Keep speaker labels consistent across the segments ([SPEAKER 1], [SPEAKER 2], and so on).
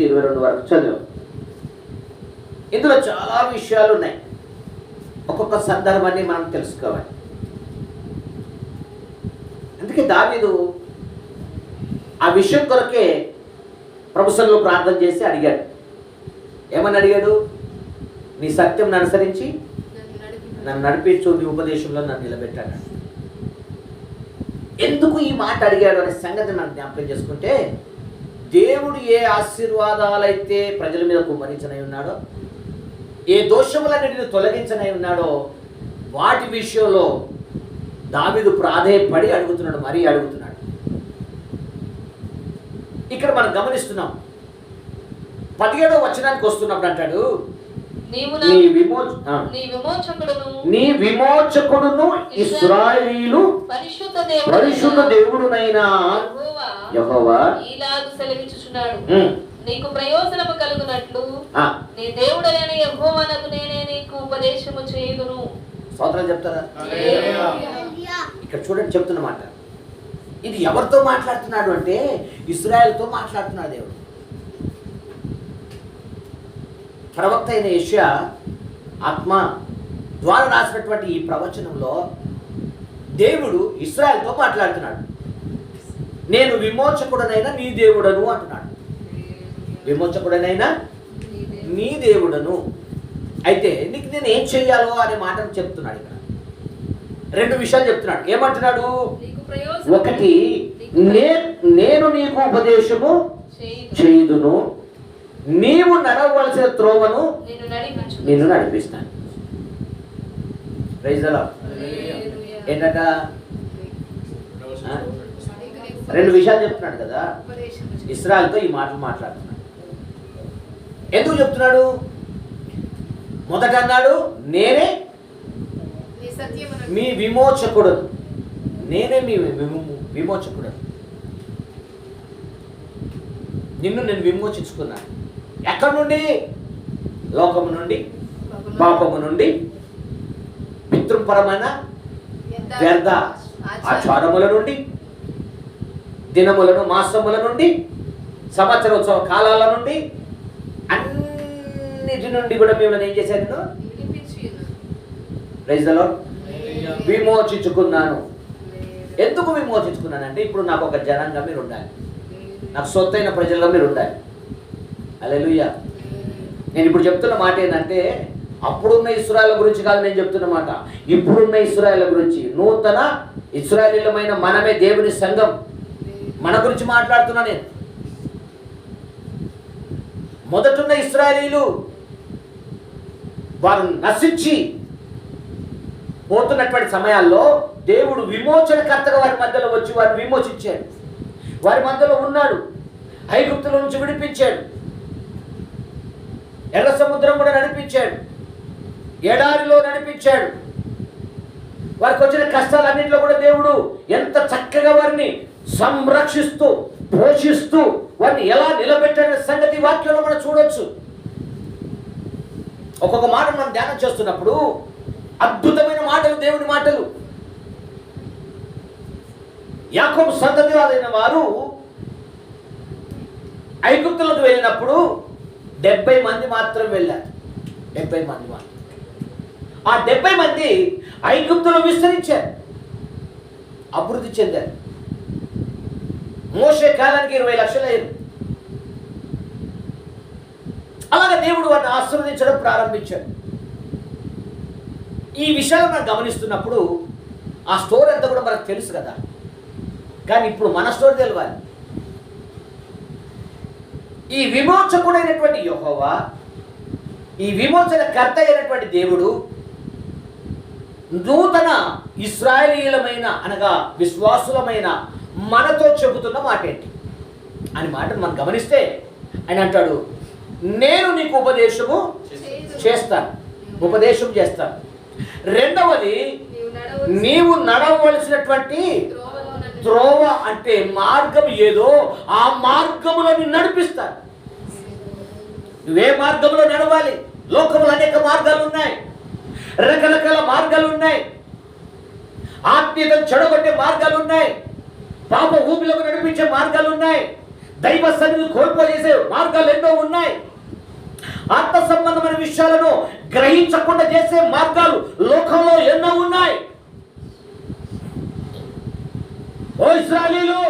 [SPEAKER 1] 22 వరకు చదివాం. ఇందులో చాలా విషయాలు ఉన్నాయి. ఒక్కొక్క సందర్భాన్ని మనం తెలుసుకోవాలి. అందుకే దావీదు ఆ విషయం కొరకే ప్రభుత్వంలో ప్రార్థన చేసి అడిగాడు. ఏమని అడిగాడు? నీ సత్యం అనుసరించి నన్ను నడిపించు, నీ ఉపదేశంలో నన్ను నిలబెట్టాడు. ఎందుకు ఈ మాట అడిగాడు అనే సంగతి మనం జ్ఞాపకం చేసుకుంటే, దేవుడు ఏ ఆశీర్వాదాలైతే ప్రజల మీద కుమ్మరించనై ఉన్నాడో, ఏ దోషములన్నిటిని తొలగించనై ఉన్నాడో, వాటి విషయంలో దావీదు ప్రాధేయపడి అడుగుతున్నాడు, మరీ అడుగుతున్నాడు. ఇక్కడ మనం గమనిస్తున్నాం. 17వ వచనానికి వస్తున్నప్పుడు అంటాడు, నీ విమోచకుడును ఇశ్రాయేలు పరిశుద్ధ దేవుడునైన యెహోవా
[SPEAKER 2] ఇలాగు సెలవిచ్చుచున్నాడు, నీకు ప్రయోజనము కలుగునట్లు నీ దేవుడైన యెహోవానకు నేనే నీకు ఉపదేశము చేయుదును.
[SPEAKER 1] స్తోత్రం చెప్తారా? ఇక్కడ చూడండి, చెప్తున్నమాట. ఇది ఎవరితో మాట్లాడుతున్నాడు అంటే ఇశ్రాయేలుతో మాట్లాడుతున్నాడు దేవుడు. ప్రవక్త అయిన యెషయా ఆత్మ ద్వారా రాసినటువంటి ఈ ప్రవచనంలో దేవుడు ఇశ్రాయేలుతో మాట్లాడుతున్నాడు. నేను విమోచకుడనైనా నీ దేవుడను అంటున్నాడు. విమోచకుడనైనా నీ దేవుడను. అయితే నీకు నేను ఏం చెయ్యాలో అనే మాటను చెప్తున్నాడు. ఇక్కడ 2 విషయాలు చెప్తున్నాడు. ఏమంటున్నాడు? ఒకటి, నేను నీకు ఉపదేశము చేయుదును, నీవు నడవలసిన త్రోవను నిన్ను నడిపిస్తాను. Praise the lord. ఏంటట? 2 విషయాలు చెప్తున్నాడు కదా. ఇశ్రాయేలుతో ఈ మాటలు మాట్లాడుతున్నాడు. ఎందుకు చెప్తున్నాడు? మొదట అన్నాడు, నేనే మీ విమోచకుడు. నేనే మీ విమోచకుడు. నిన్ను నేను విమోచించుకున్నాను. ఎక్కడి నుండి? లోకము నుండి, పాపము నుండి, పితృపరమైన వ్యర్థ ఆచారముల నుండి, దినములను, మాసముల నుండి, సంవత్సరోత్సవ కాలాల నుండి, అన్నిటి నుండి కూడా మిమ్మల్ని ఏం చేశాను? Praise the lord. విమోచించుకున్నాను. ఎందుకు విమోచించుకున్నానంటే, ఇప్పుడు నాకు ఒక జనంగా మీరు ఉండాలి, నాకు సొత్తైన ప్రజల్లో మీరు ఉండాలి. హల్లెలూయా. నేను ఇప్పుడు చెప్తున్న మాట ఏంటంటే, అప్పుడున్న ఇశ్రాయేలు గురించి కాదు నేను చెప్తున్న మాట, ఇప్పుడున్న ఇశ్రాయేలు గురించి. నూతన ఇశ్రాయేలీయులమైన మనమే దేవుని సంఘం, మన గురించి మాట్లాడుతున్నా నేను. మొదటున్న ఇశ్రాయేలీయులు వారు నశించి పోతున్నటువంటి సమయాల్లో దేవుడు విమోచనకర్తగా వారి మధ్యలో వచ్చి వారిని విమోచించాడు. వారి మధ్యలో ఉన్నాడు. ఐగుప్తుల నుంచి విడిపించాడు. ఎర్ర సముద్రం కూడా నడిపించాడు. ఎడారిలో నడిపించాడు. వారికి వచ్చిన కష్టాలన్నింటిలో కూడా దేవుడు ఎంత చక్కగా వారిని సంరక్షిస్తూ, పోషిస్తూ వారిని ఎలా నిలబెట్టాడనే సంగతి వాక్యంలో మనం చూడొచ్చు. ఒక్కొక్క మాట మనం ధ్యానం చేస్తున్నప్పుడు అద్భుతమైన మాటలు, దేవుని మాటలు. యాకోబు సంతతి వారైన వారు ఐగుప్తులకు వెళ్ళినప్పుడు 70 మంది మాత్రం వెళ్ళారు. 70 మంది మాత్రం. ఆ 70 మంది ఐగుప్తులో విస్తరించారు, అభివృద్ధి చెందారు. మోషే కాలానికి 20 లక్షలు అయ్యారు. అలాగే దేవుడు వారిని ఆశీర్వదించడం ప్రారంభించాడు. ఈ విషయాలు మనం గమనిస్తున్నప్పుడు ఆ స్టోరీ అంతా కూడా మనకు తెలుసు కదా. కానీ ఇప్పుడు మన స్టోరీ తెలవాలి. ఈ విమోచకుడైనటువంటి యెహోవా, ఈ విమోచన కర్త అయినటువంటి దేవుడు నూతన ఇశ్రాయేలీయులమైన అనగా విశ్వాసులమైన మనతో చెబుతున్న మాట ఏంటి అని మాటను మనం గమనిస్తే ఆయన అంటాడు, నేను నీకు ఉపదేశం చేస్తాను. రెండవది, నీవు నడవలసినటువంటి త్రోవ అంటే మార్గం ఏదో ఆ మార్గములో నిన్ను నడిపిస్తాను. నువ్వే మార్గంలో నడవాలి. లోకంలో అనేక మార్గాలు ఉన్నాయి, రకరకాల మార్గాలు ఉన్నాయి. ఆత్మీయతను చెడగొట్టే మార్గాలు ఉన్నాయి, పాప ఊపిలోకి నడిపించే మార్గాలు ఉన్నాయి, దైవ సన్నిధిని కోల్పోజేసే మార్గాలు ఎన్నో ఉన్నాయి. ఆత్మ సంబంధమైన విషయాలను గ్రహించకుండా చేసే మార్గాలు లోకంలో ఎన్నో ఉన్నాయి. ఓ ఇశ్రాయేలీయులు,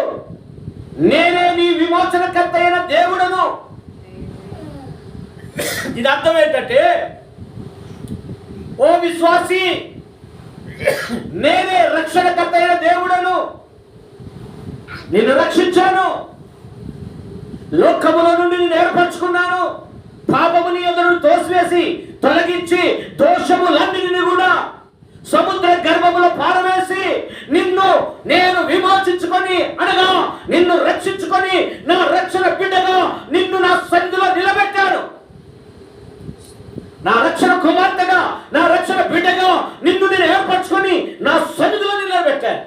[SPEAKER 1] నేనే నీ విమోచనకర్త అయిన దేవుడను. దీని అర్థం ఏంటంటే, ఓ విశ్వాసి, నేనే రక్షణకర్త అయిన దేవుడను. నిన్ను రక్షించాను, లోకములో నుండి నేను ఏర్పరచుకున్నాను. పాపము నీ యొద్ద నుండి తోసివేసి తొలగించి దోషములన్నిటిని కూడా సముద్ర గర్భములో పారవేసి నిన్ను నేను విమోచించుకొని, అనగా నిన్ను రక్షించుకొని, నా రక్షణ బిడ్డగా నిన్ను నా సన్నిధిలో నిలబెట్టాను. నా రక్షణ కుమార్తెగా, నా రక్షణ బిడ్డగా నిన్ను నేను ఏర్పరచుకొని నా సన్నిధిలో నిలబెట్టాను.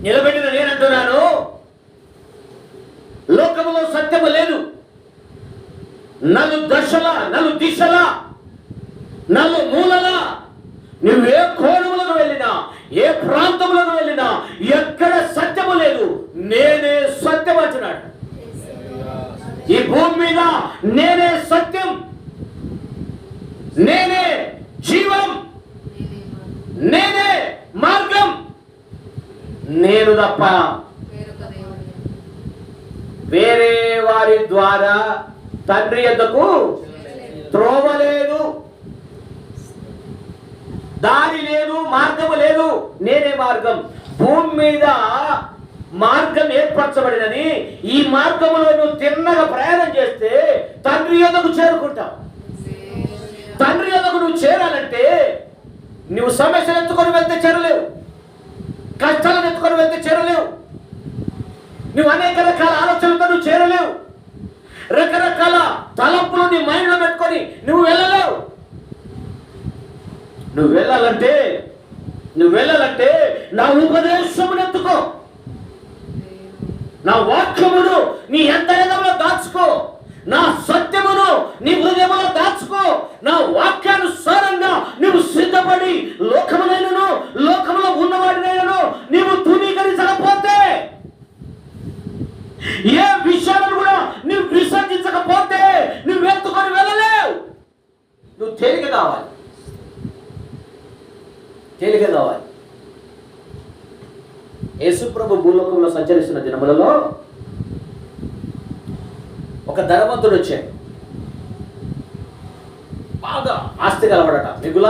[SPEAKER 1] నిలబెట్టిన నేనంటున్నాను, లోకములో సత్యము లేదు. నలు దశల, నలు దిశల, నలు మూలల, నువ్వు ఏ కోణములకు వెళ్ళినా, ఏ ప్రాంతములకు వెళ్ళినా ఎక్కడ సత్యము లేదు. నేనే సత్యం అంటున్నాడు. ఈ భూమి మీద నేనే సత్యం, నేనే జీవం, నేనే మార్గం. నేను తప్ప వేరే వారి ద్వారా తండ్రి యొద్దకు త్రోవ లేదు, దారి లేదు, మార్గము లేదు. నేనే మార్గం. భూమి మీద మార్గం ఏర్పరచబడినది. ఈ మార్గములో నువ్వు తిన్నగా ప్రయాణం చేస్తే తండ్రి యొద్దకు చేరుకుంటావు. తండ్రి యొద్దకు నువ్వు చేరాలంటే నువ్వు సమస్యలు ఎత్తుకొని వెళ్తే చేరలేవు, కష్టాలను ఎత్తుకొని వెళ్తే చేరలేవు, నువ్వు అనేక రకాల ఆలోచనలతో నువ్వు చేరలేవు, రకరకాల తలంపులు నీ మైండ్లో పెట్టుకొని నువ్వు వెళ్ళలేవు. నువ్వు వెళ్ళాలంటే నా ఉపదేశమును ఎత్తుకో, నా వాక్యమును నీ అంతరంగంలో దాచుకో, నా సత్యమును నీ హృదయంలో దాచుకో. నా వాక్యానుసారంగా నువ్వు సిద్ధపడి లోకమునైనను లోకములో ఉన్నవాడినైనను నీవు ధృవీకరించకపోతే, ఏ విషయాలను కూడా నువ్వు విసర్జించకపోతే నువ్వు ఎత్తుకొని వెళ్ళలేవు. నువ్వు తేలిక కావాలి. యేసుప్రభు భూలోకంలో సంచరిస్తున్న దినములలో ఒక ధనవంతుడు వచ్చాడు. బాగా ఆస్తి గలవాడట, మిగుల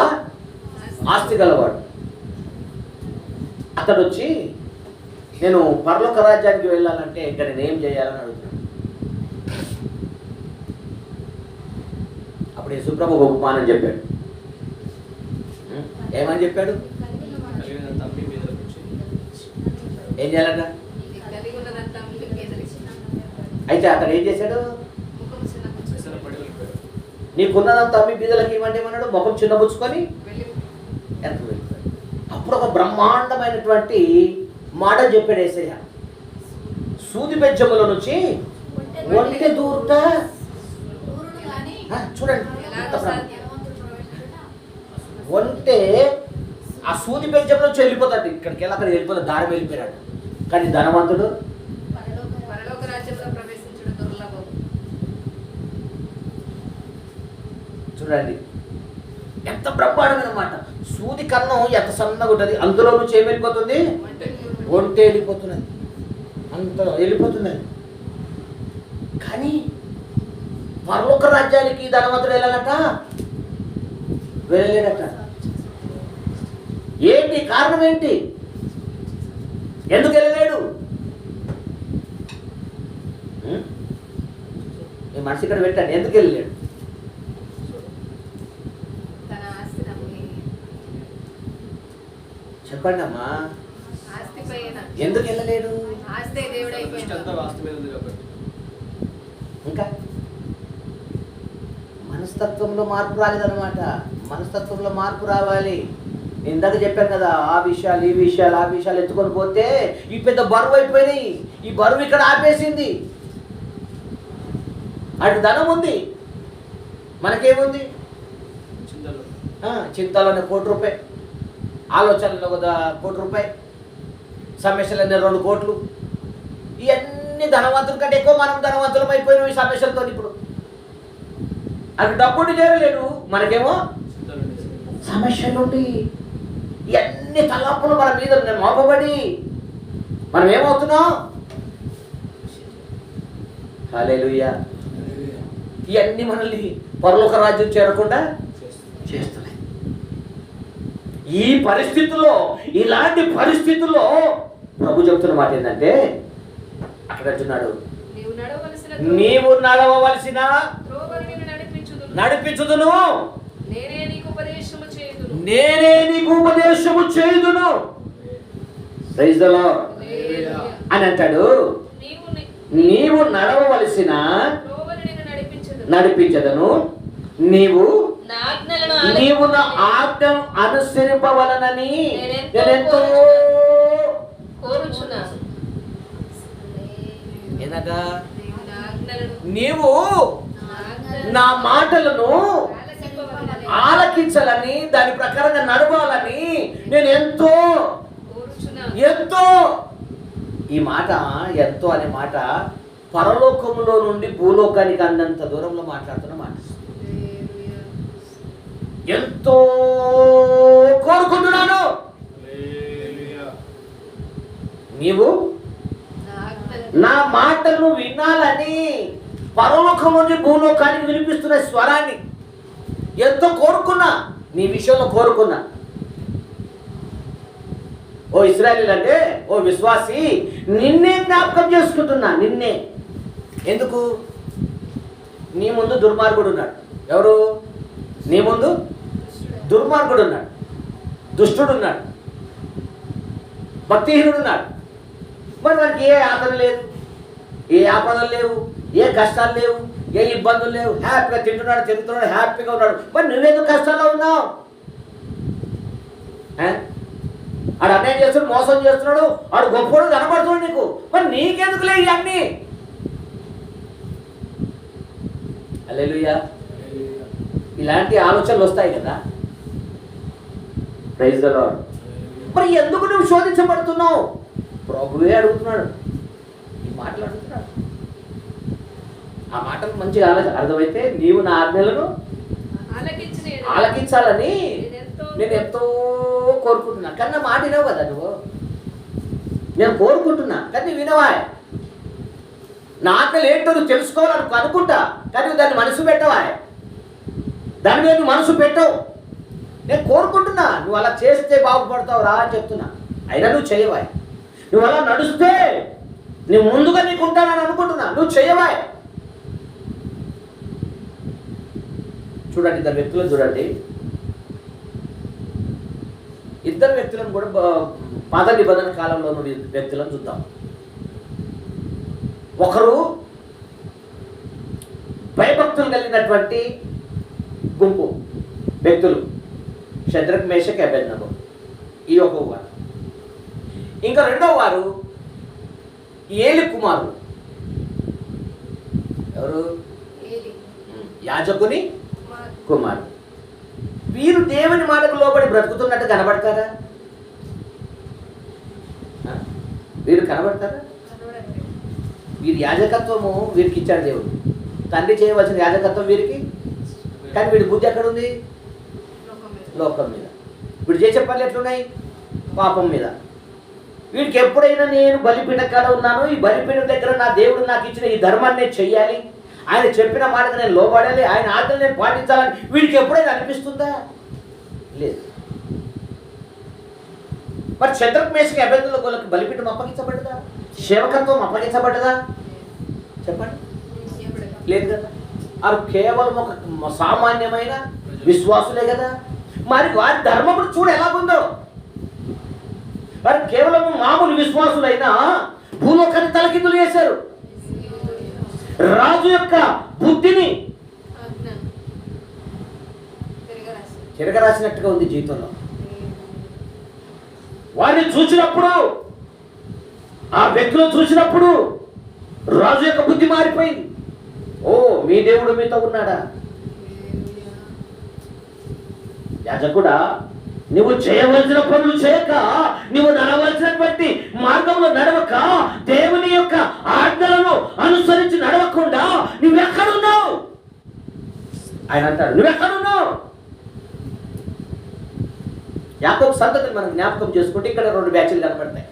[SPEAKER 1] ఆస్తి గలవాడు. అతడు వచ్చి, నేను పరలోక రాజ్యానికి వెళ్ళాలంటే ఇక్కడ నేను ఏం చేయాలని అడుగుతున్నాను. అప్పుడు యేసుప్రభు ఒక ఉపమానం చెప్పాడు. ఏమని చెప్పాడు? ఏం చేయాలట? అయితే అతడు ఏం చేశాడు? నీకున్నదంతా అమ్మి బీదలకు ఇవ్వండి ఏమన్నాడు. ముఖం చిన్నబుచ్చుకొని వెనక్కి వెళ్ళిపోయాడు. అప్పుడు ఒక బ్రహ్మాండమైనటువంటి మాట చెప్పాడు యేసయ్య. సూది బెజ్జముల నుంచి ఒంటె దూరుట. చూడండి, ఒంటె ఆ సూది బెజ్జంలో నుంచి వెళ్ళిపోతాడు, ఇక్కడికి వెళ్ళి అక్కడ వెళ్ళిపోతాడు, దారి వెళ్ళిపోయాడు. కానీ ధనవంతుడు చూడండి ఎంత బ్రహ్మాండమైన మాట. సూది కన్నం ఎంత సన్నగా ఉంటుంది, అందులో నుంచి ఏం వెళ్ళిపోతుంది? ఒంటె వెళ్ళిపోతున్నది, అంత వెళ్ళిపోతున్నది. కానీ పరలోక రాజ్యానికి ధనవంతుడు వెళ్ళాలట, వెళ్ళలేడట. ఏంటి కారణం? ఏంటి? ఎందుకు వెళ్ళలేడు? మీ మనసు ఇక్కడ పెట్టండి. ఎందుకు వెళ్ళలేడు? చెప్పండి అమ్మా, ఎందుకు వెళ్ళలేడు? ఇంకా మనస్తత్వంలో మార్పు రాలేదన్నమాట. మనస్తత్వంలో మార్పు రావాలి. ఇందాక చెప్పాను కదా, ఆ విషయాలు ఈ విషయాలు ఎత్తుకొని పోతే ఈ పెద్ద బరువు అయిపోయినాయి. ఈ బరువు ఇక్కడ ఆపేసింది. అటు ధనం ఉంది, మనకేముంది? చింతలోనే ₹1,00,00,000, ఆలోచనలో కదా ₹1,00,00,000, సమస్యలన్నీ 2 కోట్లు. ఇవన్నీ ధనవంతుల కంటే ఎక్కువ మనం ధనవంతులం అయిపోయినాం ఈ సమస్యలతో. ఇప్పుడు అక్కడ డబ్బుని చేరలేడు, మనకేమో సమస్యలు ఉంటాయి. ఇవన్నీ తలపులు మన మీద మోపబడి మనం ఏమవుతున్నాం? హల్లెలూయా. ఇవన్నీ మనల్ని పరలోక రాజ్యం చేరకుండా చేస్తున్నాయి. ఈ పరిస్థితుల్లో, ఇలాంటి పరిస్థితుల్లో ప్రభు చెప్తున్న మాట ఏంటంటే, అక్కడ అంటున్నాడు, నీవు నడవవలసిన నడిపించుదును, నేనే నీకు ఉపదేశము చేయుదును. ప్రైజ్ ది లార్డ్ అని అంటాడు. నీవు నడవవలసిన నడిపించదను, నీవు నా ఆజ్ఞను అనుసరింపవలనని నేనెంతో
[SPEAKER 2] కోరుచున్నాను.
[SPEAKER 1] ఎనగా నీవు నా మాటలను ఆలకించాలని, దాని ప్రకారంగా నడవాలని నేను ఎంతో ఎంతో, ఈ మాట ఎంతో అనే మాట పరలోకములో నుండి భూలోకానికి అందంత దూరంలో మాట్లాడుతున్న మాట. ఎంతో కోరుకుంటున్నాను నీవు నా మాటలను వినాలని, పరలోకం నుంచి భూలోకానికి వినిపిస్తున్న స్వరాన్ని ఎంతో కోరుకున్నా, నీ విషయంలో కోరుకున్నా. ఓ ఇశ్రాయేలీయులు అంటే, ఓ విశ్వాసి, నిన్నే జ్ఞాపకం చేసుకుంటున్నా. నిన్నే. ఎందుకు? నీ ముందు దుర్మార్గుడు ఉన్నాడు. ఎవరు? నీ ముందు దుర్మార్గుడు ఉన్నాడు, దుష్టుడు ఉన్నాడు, భక్తిహీనుడు ఉన్నాడు. మరి మనకి ఏ ఆపద లేదు, ఏ ఆపదలు లేవు, ఏ కష్టాలు లేవు, ఏ ఇబ్బందులు లేవు. హ్యాపీగా తింటున్నాడు, తిరుగుతున్నాడు, హ్యాపీగా ఉన్నాడు. మరి నువ్వెందుకు కష్టాల్లో ఉన్నావు? ఆడు అన్యాయం చేస్తున్నాడు, మోసం చేస్తున్నాడు, ఆడు గొప్పడు కనబడుతున్నాడు నీకు. మరి నీకెందుకు లేదు ఇవన్నీ? హల్లెలూయా. ఇలాంటి ఆలోచనలు వస్తాయి కదా. Praise the Lord. మరి ఎందుకు నువ్వు శోధించబడుతున్నావు? ప్రభువే అడుగుతున్నాడు, ఈ మాటలు అడుగుతున్నాడు. ఆ మాటలు మంచిగా అర్థమైతే, నీవు నా ఆజ్ఞలను ఆలకించాలని నేను ఎంతో కోరుకుంటున్నా. కానీ నా మాట వినవు కదా నువ్వు. నేను కోరుకుంటున్నా కానీ నువ్వు వినవా? నా ఆజ్ఞలు ఏంటో నువ్వు తెలుసుకోవాలని అనుకుంటా, కానీ నువ్వు దాన్ని మనసు పెట్టవా? దాని మీద నువ్వు మనసు పెట్టవు. నేను కోరుకుంటున్నా, నువ్వు అలా చేస్తే బాగుపడతావు రా అని చెప్తున్నా. అయినా నువ్వు చేయవా? నువ్వు అలా నడుస్తే నేను ముందుగా నీకు ఉంటానని అనుకుంటున్నా, నువ్వు చేయవా? చూడండి, ఇద్దరు వ్యక్తులను చూడండి. ఇద్దరు వ్యక్తులను కూడా పాత నిబంధన కాలంలో ఉన్న వ్యక్తులను చూద్దాం. ఒకరు భయభక్తులు కలిగినటువంటి గుంపు వ్యక్తులు, షద్రక్ మేషక్ అబేద్నగో, ఈ ఒక వారు. ఇంకా రెండవ వారు ఏలి కుమారుడు. ఎవరు? యాజకుని కుమారుడు. వీరు దేవుని మాటకు లోబడి బ్రతుకుతున్నట్టు కనబడతారా? వీరు కనబడతారా? వీరి యాజకత్వము వీరికి ఇచ్చాడు దేవుడు. తండ్రి చేయవలసిన యాజకత్వం వీరికి, కానీ వీడి బుద్ధి ఎక్కడ ఉంది? లోకం మీద. వీడు చేసే పనులు ఎట్లున్నాయి? పాపం మీద. వీడికి ఎప్పుడైనా నేను బలిపీఠం కాడ ఉన్నాను, ఈ బలిపీఠం దగ్గర నా దేవుడు నాకు ఇచ్చిన ఈ ధర్మాన్ని చెయ్యాలి, ఆయన చెప్పిన మాటకు నేను లోబడాలి, ఆయన ఆజ్ఞలు నేను పాటించాలని వీడికి ఎప్పుడైనా అనిపిస్తుందా? లేదు. మరి షద్రక్ మేషక్ అబేద్నగోలకు బలిపీఠం అప్పగించబడ్డదా? సేవకత్వం అప్పగించబడ్డదా? చెప్పండి. లేదు కదా. అది కేవలం ఒక సామాన్యమైన విశ్వాసులే కదా. మరి వారి ధర్మమును చూడు ఎలాగుందో. వారు కేవలం మామూలు విశ్వాసులైనా భూలోకాన్ని తలకిందులు చేశారు. రాజు యొక్క బుద్ధిని తిరగరాసినట్టుగా ఉంది జీవితంలో. వారిని చూసినప్పుడు, ఆ వ్యక్తులను చూసినప్పుడు రాజు యొక్క బుద్ధి మారిపోయింది. ఓ, మీ దేవుడు మీతో ఉన్నాడా? యాజకుడా, నువ్వు చేయవలసిన పనులు చేయక, నువ్వు నడవలసినటువంటి మార్గంలో నడవక, దేవుని యొక్క ఆజ్ఞలను అనుసరించి నడవకుండా నువ్వెక్కడున్నావు? ఆయన అంటాడు, నువ్వెక్కడున్నావు? యాకోబు సంతతిని మనం జ్ఞాపకం చేసుకుంటే ఇక్కడ 2 బ్యాచ్లు కనపడతాయి.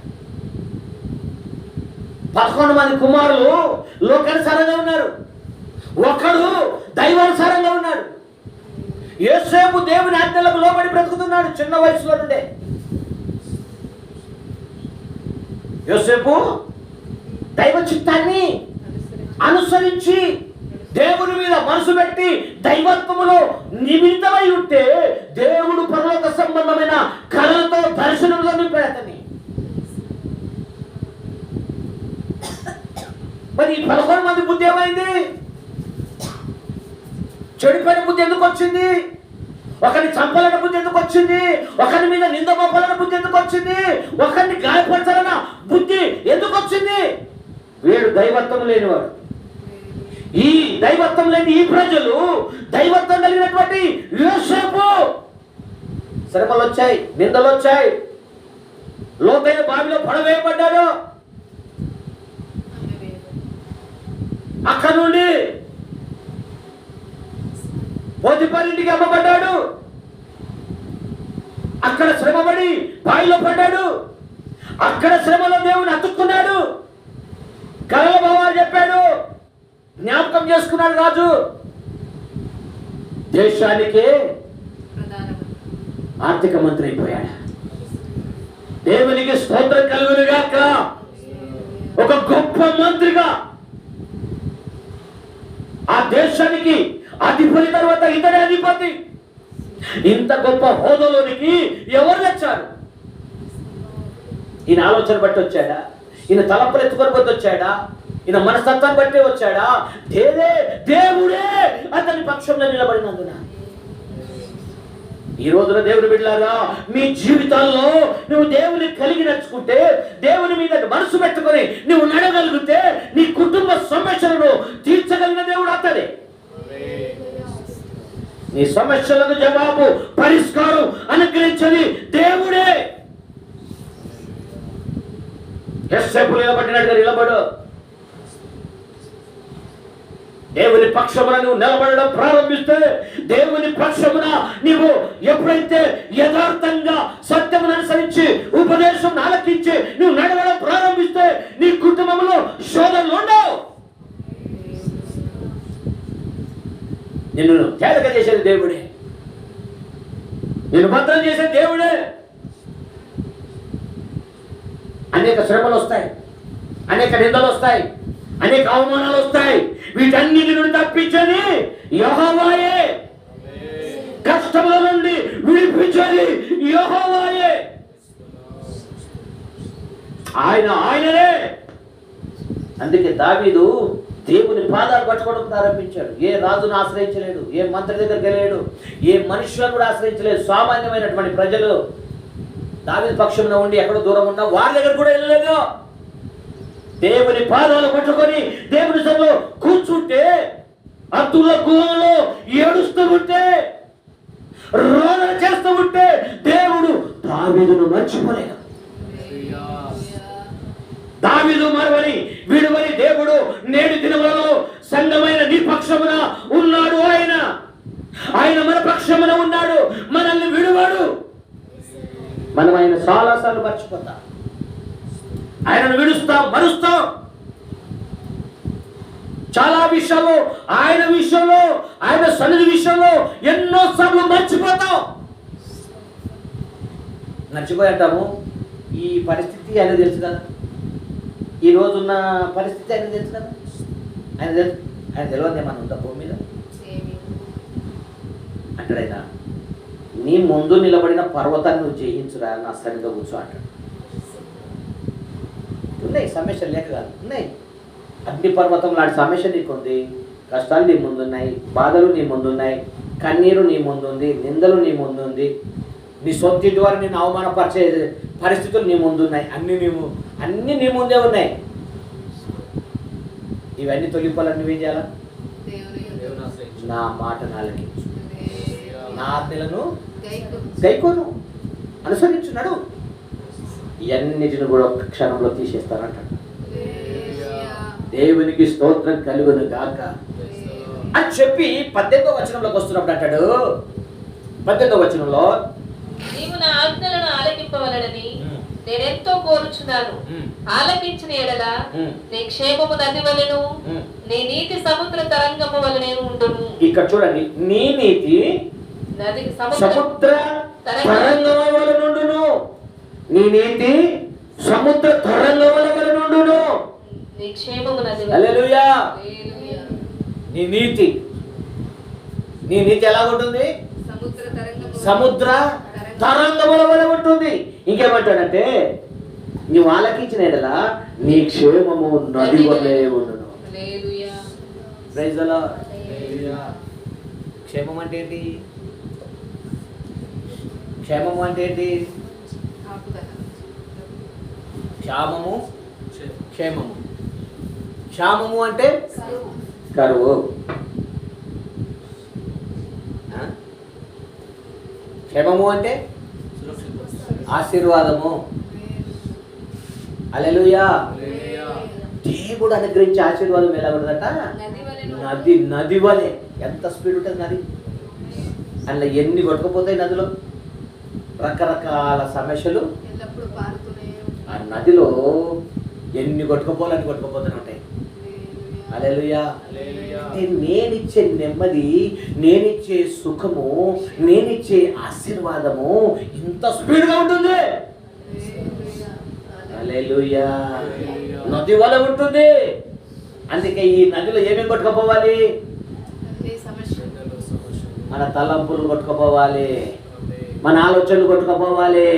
[SPEAKER 1] 11 మంది కుమారులు లోకానుసారంగా ఉన్నారు, ఒకడు దైవానుసారంగా ఉన్నాడు. యోసేపు దేవుని ఆజ్ఞలకు లోబడి బ్రతుకుతున్నాడు చిన్న వయసులో నుండే. యోసేపు దైవ చిత్తాన్ని అనుసరించి దేవుని మీద మనసు పెట్టి దైవత్వములో నిమిత్తమై ఉంటే దేవుడు పరలోక సంబంధమైన కళలతో దర్శనంలో నింపాడు అతన్ని. మరి 11 మంది బుద్ధి ఏమైంది? చెడిపోయిన బుద్ధి ఎందుకు వచ్చింది? ఒకరిని చంపాలన్న బుద్ధి ఎందుకు వచ్చింది? ఒకరి మీద నింద మోపాలన్న బుద్ధి ఎందుకు వచ్చింది? ఒకరిని గాయపరచాలన్న బుద్ధి ఎందుకు వచ్చింది? వీడు దైవత్వం లేనివాడు. ఈ దైవత్వం లేని ఈ ప్రజలు దైవత్వం కలిగినటువంటి యోసేపు శ్రమలు వచ్చాయి, నిందలు వచ్చాయి, లోతైన బావిలో పడవేయబడ్డాడు. అక్కడ నుండి పోతిఫారింటికి అమ్మబడ్డాడు. అక్కడ శ్రమపడి బావిలో పడ్డాడు. అక్కడ శ్రమలో దేవుని అతుక్కున్నాడు. కలల భావాలు చెప్పాడు, జ్ఞాపకం చేసుకున్నాడు రాజు. దేశానికే ఆర్థిక మంత్రి అయిపోయాడు. దేవునికి స్తోత్రం కలుగునుగాక. ఒక గొప్ప మంత్రిగా ఆ దేశానికి అధిపతి తర్వాత ఇతడే అధిపతి. ఇంత గొప్ప హోదాలోనికి ఎవరు వచ్చారు? ఈయన ఆలోచన బట్టి వచ్చాడా? ఈయన తలపులు ఎత్తుకొని బట్టి వచ్చాడా? ఈయన మనస్తత్వాన్ని బట్టి వచ్చాడా? దేవుడే అతని పక్షంలో నిలబడినందున. ఈ రోజున దేవుని బిడ్డలారా, మీ జీవితాల్లో నువ్వు దేవుని కలిగి నడుచుకుంటే, దేవుని మీద మనసు పెట్టుకొని నువ్వు నడగలిగితే, నీ కుటుంబ సమస్యలను తీర్చగలిగిన దేవుడు అతడే. నీ సమస్యలకు జవాబు, పరిష్కారం అనుగ్రహించని దేవుడే. యోసేపు నిలబడినట్టుగా నిలబడు. దేవుని పక్షమున నువ్వు నిలబడడం ప్రారంభిస్తే, దేవుని పక్షమున నీవు ఎప్పుడైతే యథార్థంగా సత్యమును అనుసరించి ఉపదేశం ఆలకించి నువ్వు నడవడం ప్రారంభిస్తే నీ కుటుంబంలో శోధనలు ఉండవు. నిన్ను తేలిక చేసేది దేవుడే, నిన్ను భద్రం చేసేది దేవుడే. అనేక శ్రమలు వస్తాయి, అనేక నిందలు వస్తాయి, అనేక అవమానాలు వస్తాయి. వీటన్నిటి నుండి తప్పించని యెహోవాయే. కష్టముల నుండి విడిపించని యెహోవాయే. ఆయననే. అందుకే దావీదు దేవుని పాదాలు పట్టుకోవడం ప్రారంభించాడు. ఏ రాజును ఆశ్రయించలేడు, ఏ మంత్రి దగ్గరికి వెళ్ళాడు, ఏ మనుషులను కూడా ఆశ్రయించలేదు. సామాన్యమైనటువంటి ప్రజలు దావీదు పక్షంలో ఉండి ఎక్కడో దూరం ఉన్నా వారి దగ్గర కూడా వెళ్ళలేదు. దేవుని పాదాలు పట్టుకొని దేవుని సభలో కూర్చుంటే, అద్దుల గుహలో ఏడుస్తూ ఉంటే, రోదన చేస్తూ ఉంటే దేవుడు దావీదును మర్చిపోలేదు. దావీదు మరవని విడువని దేవుడు నేడు దినములలో సంఘమైన నీ పక్షమున ఉన్నాడు. ఆయన మన పక్షమున ఉన్నాడు, మనల్ని విడువాడు. మనం ఆయన చాలాసార్లు మర్చిపోతాం, ఆయనను విడుస్తాం, మరుస్తాం. చాలా విషయాల్లో ఆయన సన్నిధి విషయంలో ఎన్నో సార్లు మర్చిపోతాం. మర్చిపోయాము. ఈ పరిస్థితి ఆయన తెలుసు కదా, ఈ రోజున్న పరిస్థితి ఆయన తెలుసు కదా. ఆయన తెలియదు ఏమన్నా ఉందా భూమి మీద అంటాడైనా. నీ ముందు నిలబడిన పర్వతాన్ని నువ్వు జయించురా, నా సన్నిధిలో కూర్చో అంటాడు. ఉన్నాయి సమస్యలు లేక కాదు, ఉన్నాయి. అగ్ని పర్వతం లాంటి సమస్య నీకుంది, కష్టాలు నీ ముందున్నాయి, బాధలు నీ ముందున్నాయి, కన్నీరు నీ ముందుంది, నిందలు నీ ముందుంది, నీ సొంత ఇంటి వారు నేను అవమానపరిచే పరిస్థితులు నీ ముందున్నాయి. అన్నీ నీ ముందే ఉన్నాయి. ఇవన్నీ తొలిపోవాలని నువ్వేం చేయాలా? నా మాట ఆలకించు, నా ఆజ్ఞలను గైకొను. అనుసరించున్నాడు, ఇవన్నిటిని కూడా ఒక క్షణంలో తీసేస్తారంటాడు. దేవునికి స్తోత్రం కలుగును గాక అని చెప్పి 18వ వచనంలోకి వస్తున్నప్పుడు అంటాడు, 18వ వచనంలో,
[SPEAKER 2] నీవు నా ఆజ్ఞలను ఆలకింపవలనని నేనెంతో కోరుచున్నాను. ఆలకించిన ఎడల నీ క్షేమము నది వలెను, నీ నీతి సముద్ర తరంగము వలె ఉండును.
[SPEAKER 1] ఇక్కడ చూడండి, నీ నీతి
[SPEAKER 2] నది
[SPEAKER 1] సముద్ర తరంగము వలె నుండును. నీ నీతి సముద్ర తరంగము వలె నుండును.
[SPEAKER 2] నీ క్షేమము నది వలె.
[SPEAKER 1] హల్లెలూయా.
[SPEAKER 2] హల్లెలూయా.
[SPEAKER 1] నీ నీతి ఎలా ఉంటుంది? సముద్ర తరంగముల వలె ఉంటుంది. ఇంకేమంటాడంటే, నీవు ఆలకించిన ఎడలా నీ క్షేమము నది వలె ఉండును.
[SPEAKER 2] హల్లెలూయా.
[SPEAKER 1] Praise the lord. క్షేమం అంటే ఏంటి? క్షేమము అంటే ఏంటి? క్షామము, క్షేమము. క్షామము అంటే కరువు, క్షేమము అంటే ఆశీర్వాదము. హల్లెలూయా. దేవుడు అనుగ్రహించే ఆశీర్వాదం ఎలా ఉండదట? నది వలె. ఎంత స్పీడ్ ఉంటుంది నది? అందులో ఎన్ని కొట్టుకుపోతాయి నదిలో, రకరకాల సమస్యలు ఆ నదిలో ఎన్ని కొట్టుకుపోవాలని కొట్టుకుపోతూనే ఉంటాయి. హల్లెలూయా. అంటే నేనిచ్చే నెమ్మది, నేనిచ్చే సుఖము, నేనిచ్చే ఆశీర్వాదము ఇంత స్పీడ్గా ఉంటుంది. హల్లెలూయా. నది వలె ఉంటుంది. అందుకే ఈ నదిలో ఏమేమి కొట్టుకుపోవాలి? మన తలంపులు కొట్టుకుపోవాలి, మన ఆలోచనలు కొట్టుకుపోవాలి.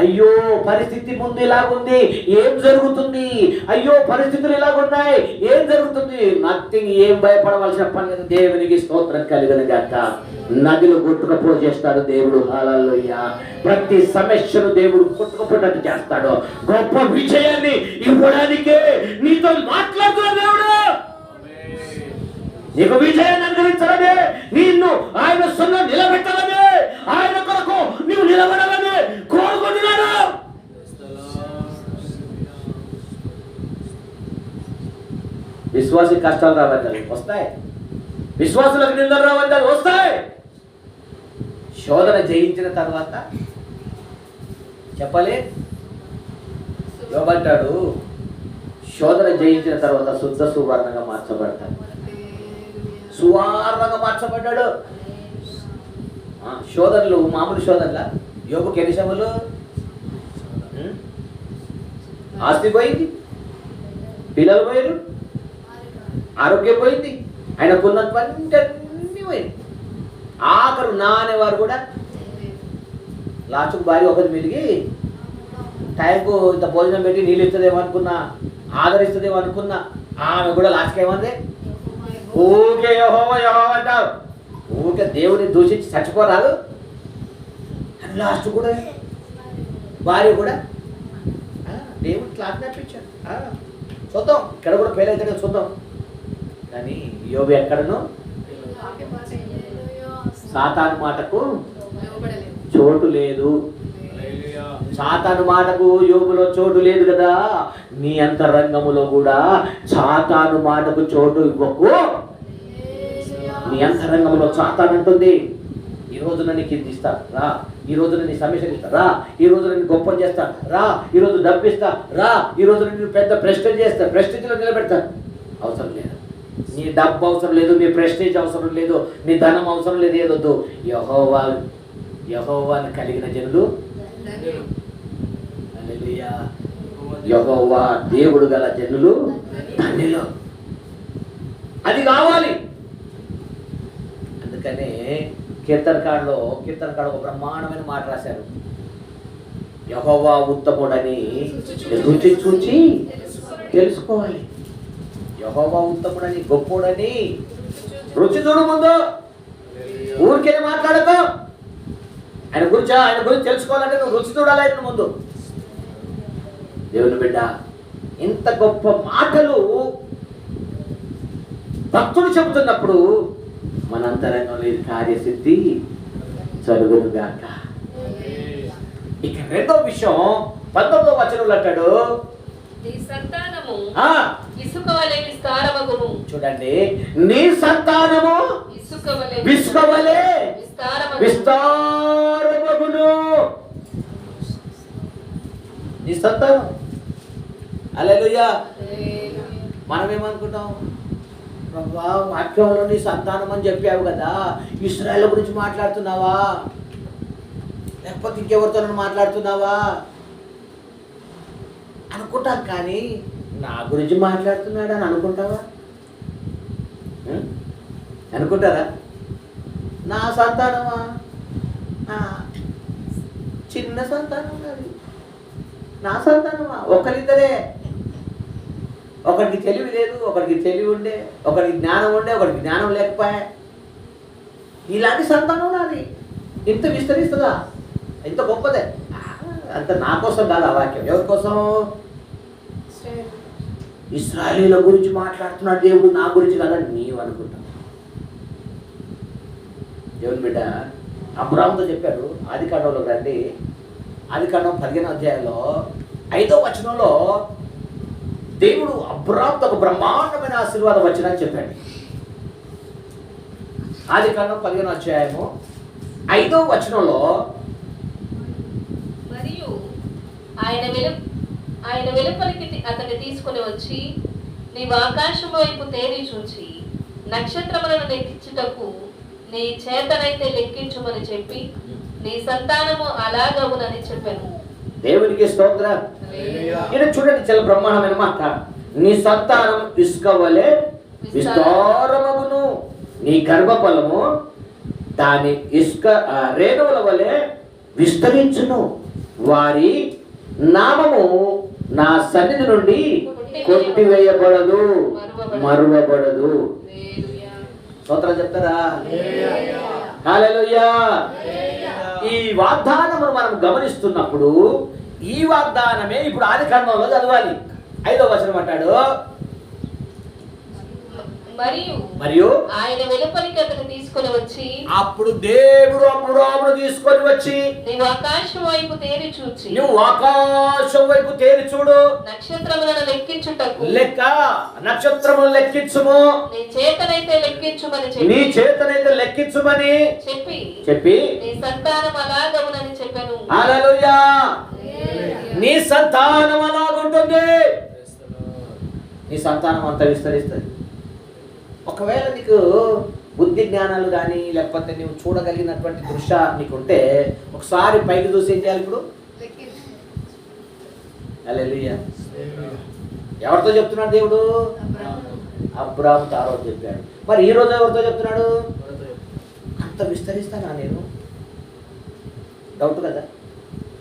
[SPEAKER 1] అయ్యో పరిస్థితి ముందు ఇలాగుంది, ఏం జరుగుతుంది? అయ్యో పరిస్థితులు ఇలాగున్నాయి, ఏం జరుగుతుంది? నథింగ్, ఏం భయపడవలసిన పని లేదు. దేవునికి స్తోత్రం కలుగును గాక. నదిలో కొట్టుకపో చేస్తాడు దేవుడు. హల్లెలూయా. ప్రతి సమస్యను దేవుడు కొట్టుకుపోయేటట్టు చేస్తాడు. గొప్ప విజయాన్ని ఇవ్వడానికే నీతో మాట్లాడుతున్నాడు దేవుడు. నీకు విజయాన్ని అనుగ్రహించాలని, నిన్ను ఆయన సొంత నిలబెట్టాలని, ఆయన కొరకు నీవు నిలబడాలని కోరుకుంటున్నాడు. విశ్వాసి కష్టాలు రావాలి, వస్తాయి. విశ్వాసులకు నిందలు రావాలి, వస్తాయి. శోధన జయించిన తర్వాత చెప్పాలి. యోబంటాడు, శోధన జయించిన తర్వాత శుద్ధ సువర్ణంగా మార్చబడతాడు. సువర్ణంగా మార్చబడ్డాడు. శోధనలు మామూలు శోధనలా? యోబుకి ఎన్ని శ్రమలు? ఆస్తి పోయింది, పిల్లలు పోయారు, ఆరోగ్యం పోయింది, ఆయనకున్నటువంటి పోయింది. ఆఖరు నా అనేవారు కూడా లాస్ట్కు భార్య ఒకటి మెలిగి టైంకు ఇంత భోజనం పెట్టి నీళ్ళు ఇస్తుందేమో అనుకున్నా, ఆదరిస్తుందేమో అనుకున్నా, ఆమె కూడా లాస్ట్కి ఏమంది? ఊకే యెహోవా యెహోవా అంటావు. ఊకే దేవుడిని దూషించి చచ్చిపోరాదు. లాస్ట్ కూడా భార్య కూడా దేవుడు క్లాస్ నేర్పించాడు. చూద్దాం, ఇక్కడ కూడా ఫెయిల్ అవుతాడు, చూద్దాం. కానీ యోబు ఎక్కడను సాతాను మాటకు చోటు లేదు. సాతాను మాటకు యోబులో చోటు లేదు కదా. నీ అంతరంగములో కూడా సాతాను మాటకు చోటు ఇవ్వకు. నీ అంతరంగంలో సాతాను అంటుంది, ఈ రోజు నన్ను కిందిస్తా రా, ఈ రోజు నీ సమస్యలు ఇస్తా రా, ఈ రోజు నేను గొప్ప చేస్తా రా, ఈ రోజు డబ్బిస్తా రా, ఈ రోజు నేను పెద్ద ప్రెస్టేజ్ చేస్తా, ప్రెస్టేజ్లో నిలబెడతా. అవసరం లేదు. నీ డబ్బు అవసరం లేదు, నీ ప్రెస్టేజ్ అవసరం లేదు, నీ ధనం అవసరం లేదు. ఏదొద్దు. యెహోవాను కలిగిన జనులు, హల్లెలూయా, యెహోవా దేవుడు గల జనులు ధన్యులు. అది కావాలి. అందుకనే కీర్తనకారుడు ఒక బ్రహ్మాండమైన మాట రాశారు. యెహోవా ఉత్తముడని రుచి చూచి తెలుసుకోవాలి. యెహోవా ఉత్తముడని, గొప్పోడని రుచి చూడు. ముందు ఊరికే మాట్లాడకు. ఆయన గురించి తెలుసుకోవాలంటే నువ్వు రుచి చూడాలి. ఆయన ముందు దేవుని బిడ్డ, ఇంత గొప్ప మాటలు భక్తుడు చెబుతున్నప్పుడు మన అంతరంగంలో ఇది కార్యసిద్ధి జరుగునుగాక. ఇక రెండో విషయం 19వ వచనంలో అంటాడు,
[SPEAKER 2] నీ సంతానము
[SPEAKER 1] ఆ,
[SPEAKER 2] ఇసుక వలె విస్తారమగును.
[SPEAKER 1] చూడండి, నీ సంతానము
[SPEAKER 2] ఇసుక వలె
[SPEAKER 1] ఇసుక వలె
[SPEAKER 2] విస్తారమగును.
[SPEAKER 1] విస్తారమగును. నీ సంతానం. హల్లెలూయా. మనం ఏమనుకుంటాం, ప్రభువా వాక్యంలో నీ సంతానం అని చెప్పావు కదా, ఇశ్రాయేలు గురించి మాట్లాడుతున్నావా, లేకపోతే ఇంకెవరితో మాట్లాడుతున్నావా అనుకుంటాం. కానీ నా గురించి మాట్లాడుతున్నాడు అని అనుకుంటావా? అనుకుంటారా? నా సంతానమా? చిన్న సంతానం అది. నా సంతానమా? ఒకరిద్దరే. ఒకరికి తెలివి లేదు, ఒకరికి తెలివి ఉండే, ఒకరికి జ్ఞానం ఉండే, ఒకరికి జ్ఞానం లేకపోయా. ఇలాంటి సంతానం నాది. ఇంత విస్తరిస్తుందా? ఇంత గొప్పదే. అంత నా కోసం కాదు ఆ వాక్యం. ఎవరి కోసం? ఇశ్రాయేలీయుల గురించి మాట్లాడుతున్నాడు దేవుడు, నా గురించి కాదని నీవు అనుకుంటావు. దేవుని బిడ్డ అబ్రాహాముతో చెప్పాడు, ఆదికాండంలో రండి, ఆదికాండం 15వ అధ్యాయంలో 5వ వచనంలో దేవుడు అబ్రాహాముతో ఒక బ్రహ్మాండమైన ఆశీర్వాదం వచ్చిందని చెప్పాడు. ఆదికాండం 15వ అధ్యాయము 5వ వచనంలో,
[SPEAKER 2] మరియు ఆయన వెలుపలికి అతన్ని తీసుకుని వచ్చి, నీవు ఆకాశం వైపు తేరి చూచి నక్షత్రములను లెక్కించుటకు నీ చేతనైతే లెక్కించుమని చెప్పి, నీ సంతానము అలాగవునని చెప్పాను.
[SPEAKER 1] దేవునికి స్తోత్రం. ఇది చూడండి, చాలా బ్రహ్మాండమైన మాట. నీ సంతానం ఇసుక వలె విస్తారమగును, నీ గర్భఫలము దాని ఇసుక రేణువుల వలె విస్తరించును, వారి నామము నా సన్నిధి నుండి కొట్టివేయబడదు, మరువబడదు. స్తోత్రం చెప్తారా? హల్లెలూయా. ఈ వాగ్దానమును మనం గమనిస్తున్నప్పుడు ఈ వాగ్దానమే ఇప్పుడు ఆదికాండంలో చదవాలి. 5వ వచనం అంటాడు, మరియు
[SPEAKER 2] ఆయన వెలుపలికి అతన్ని తీసుకొని వచ్చి,
[SPEAKER 1] అప్పుడు దేవుడు అబ్రాహామును తీసుకొని వచ్చి,
[SPEAKER 2] నీవు ఆకాశం వైపు తేరి చూచి,
[SPEAKER 1] నువ్వు ఆకాశం వైపు తేరి చూడు,
[SPEAKER 2] నక్షత్రములను లెక్కించుటకు
[SPEAKER 1] నక్షత్రములు లెక్కించుము,
[SPEAKER 2] నీ చేతనైతే లెక్కించుమని
[SPEAKER 1] నీ చేతనైతే లెక్కించుమని చెప్పి
[SPEAKER 2] నీ సంతానం అలాగవునని చెప్పాను.
[SPEAKER 1] హల్లెలూయా. నీ సంతానం అలాగుంటుంది. నీ సంతానం అంత విస్తరిస్తుంది. ఒకవేళ నీకు బుద్ధి జ్ఞానాలు కానీ లేకపోతే నువ్వు చూడగలిగినటువంటి దృశ్య నీకుంటే ఒకసారి పైకి చూసి ఏం చేయాలి? ఇప్పుడు హల్లెలూయా. ఎవరితో చెప్తున్నాడు దేవుడు? అబ్రాహాముతో ఆ రోజు చెప్పాడు. మరి ఈ రోజు ఎవరితో చెప్తున్నాడు? అంత విస్తరిస్తానా నేను? డౌట్ కదా.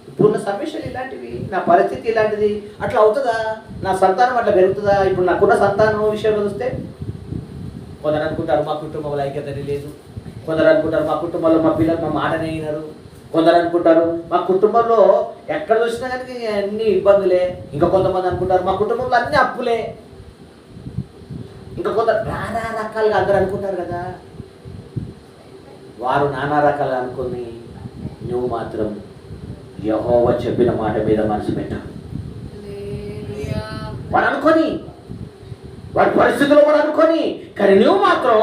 [SPEAKER 1] ఇప్పుడున్న సమస్యలు ఇలాంటివి, నా పరిస్థితి ఇలాంటిది, అట్లా అవుతుందా? నా సంతానం అట్లా పెరుగుతుందా? ఇప్పుడు నాకున్న సంతానం విషయంలో చూస్తే కొందరు అనుకుంటారు మా కుటుంబంలో ఐక్యతని లేదు, కొందరు అనుకుంటారు మా కుటుంబంలో మా పిల్లలు మా మాటనే అయినారు, కొందరు అనుకుంటారు మా కుటుంబంలో ఎక్కడ చూసినా కానీ అన్ని ఇబ్బందులే, ఇంకా కొంతమంది అనుకుంటారు మా కుటుంబంలో అన్ని అప్పులే, ఇంకా కొందరు నానా రకాలుగా అందరూ అనుకుంటారు కదా. వారు నానా రకాలుగా అనుకుని నువ్వు మాత్రం యెహోవా చెప్పిన మాట మీద మనసు పెట్టావు. వాడు అనుకొని వాడి పరిస్థితుల్లో వాడు అనుకొని, కానీ నువ్వు మాత్రం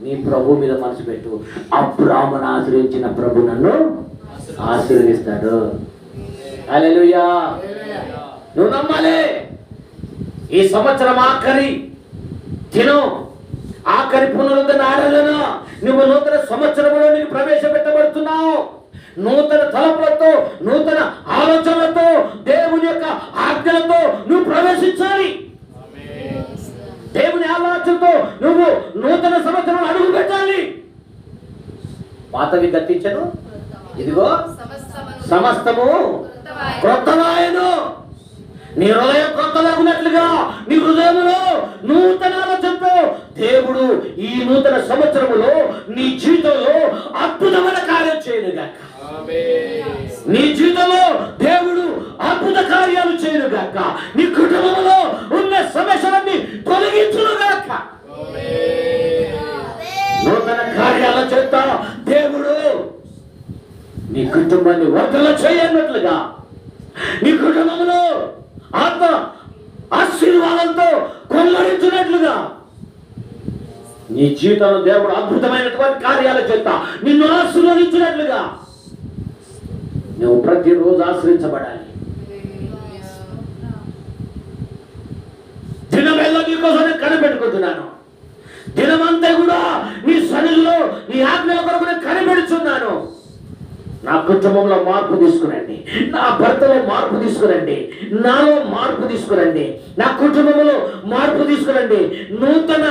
[SPEAKER 1] నీ ప్రభు మీద మనసు పెట్టు. అబ్రాహామును ఆశ్రయించిన ప్రభు నన్ను ఆశీర్వదిస్తాడు. హల్లెలూయా. నువ్వు నమ్మాలి. ఈ సంవత్సరం ఆఖరి దినం, ఆఖరి పునరుద్ధరణ ఆరాధన, నువ్వు నూతన సంవత్సరంలో నీకు ప్రవేశపెట్టబడుతున్నావు. నూతన తలపులతో, నూతన ఆలోచనలతో, దేవుని యొక్క ఆజ్ఞలతో నువ్వు ప్రవేశించాలి. దేవుని ఆలోచనతో నువ్వు నూతన సంవత్సరం అడుగు పెట్టాలి. పాతవి గతించను, ఇదిగో సమస్తము క్రొత్తవాయను. నీ హృదయం క్రొత్తలాగునట్లుగా నీ హృదయములో నూతన ఆలోచనతో దేవుడు ఈ నూతన సంవత్సరములో నీ జీవితంలో అద్భుతమైన కార్యం చేయనుగాక. నీ జీవితంలో దేవుడు అద్భుత కార్యాలు చేయనుగాక. నీ కుటుంబంలో ఉన్న సమస్యలన్నీ తొలగించునుగాక. నూతన కార్యాల చేత దేవుడు నీ కుటుంబాన్ని వర్ధల చేయన్నట్లుగా, నీ కుటుంబంలో ఆత్మ ఆశీర్వాదంతో కొల్లరించినట్లుగా, నీ జీవితంలో దేవుడు అద్భుతమైనటువంటి కార్యాల చేత నిన్ను ఆశీర్వదించినట్లుగా నువ్వు ప్రతిరోజు ఆశ్రయించబడాలి. దినమేళ నీకోసం కనిపెట్టుకుంటున్నాను. దినమంతా కూడా నీ సన్నిధిలో నీ ఆజ్ఞల కొరకు నేను కనిపెడుతున్నాను. నా కుటుంబంలో మార్పు తీసుకురండి, నా భర్తలో మార్పు తీసుకురండి, నాలో మార్పు తీసుకురండి, నా కుటుంబంలో మార్పు తీసుకురండి. నూతన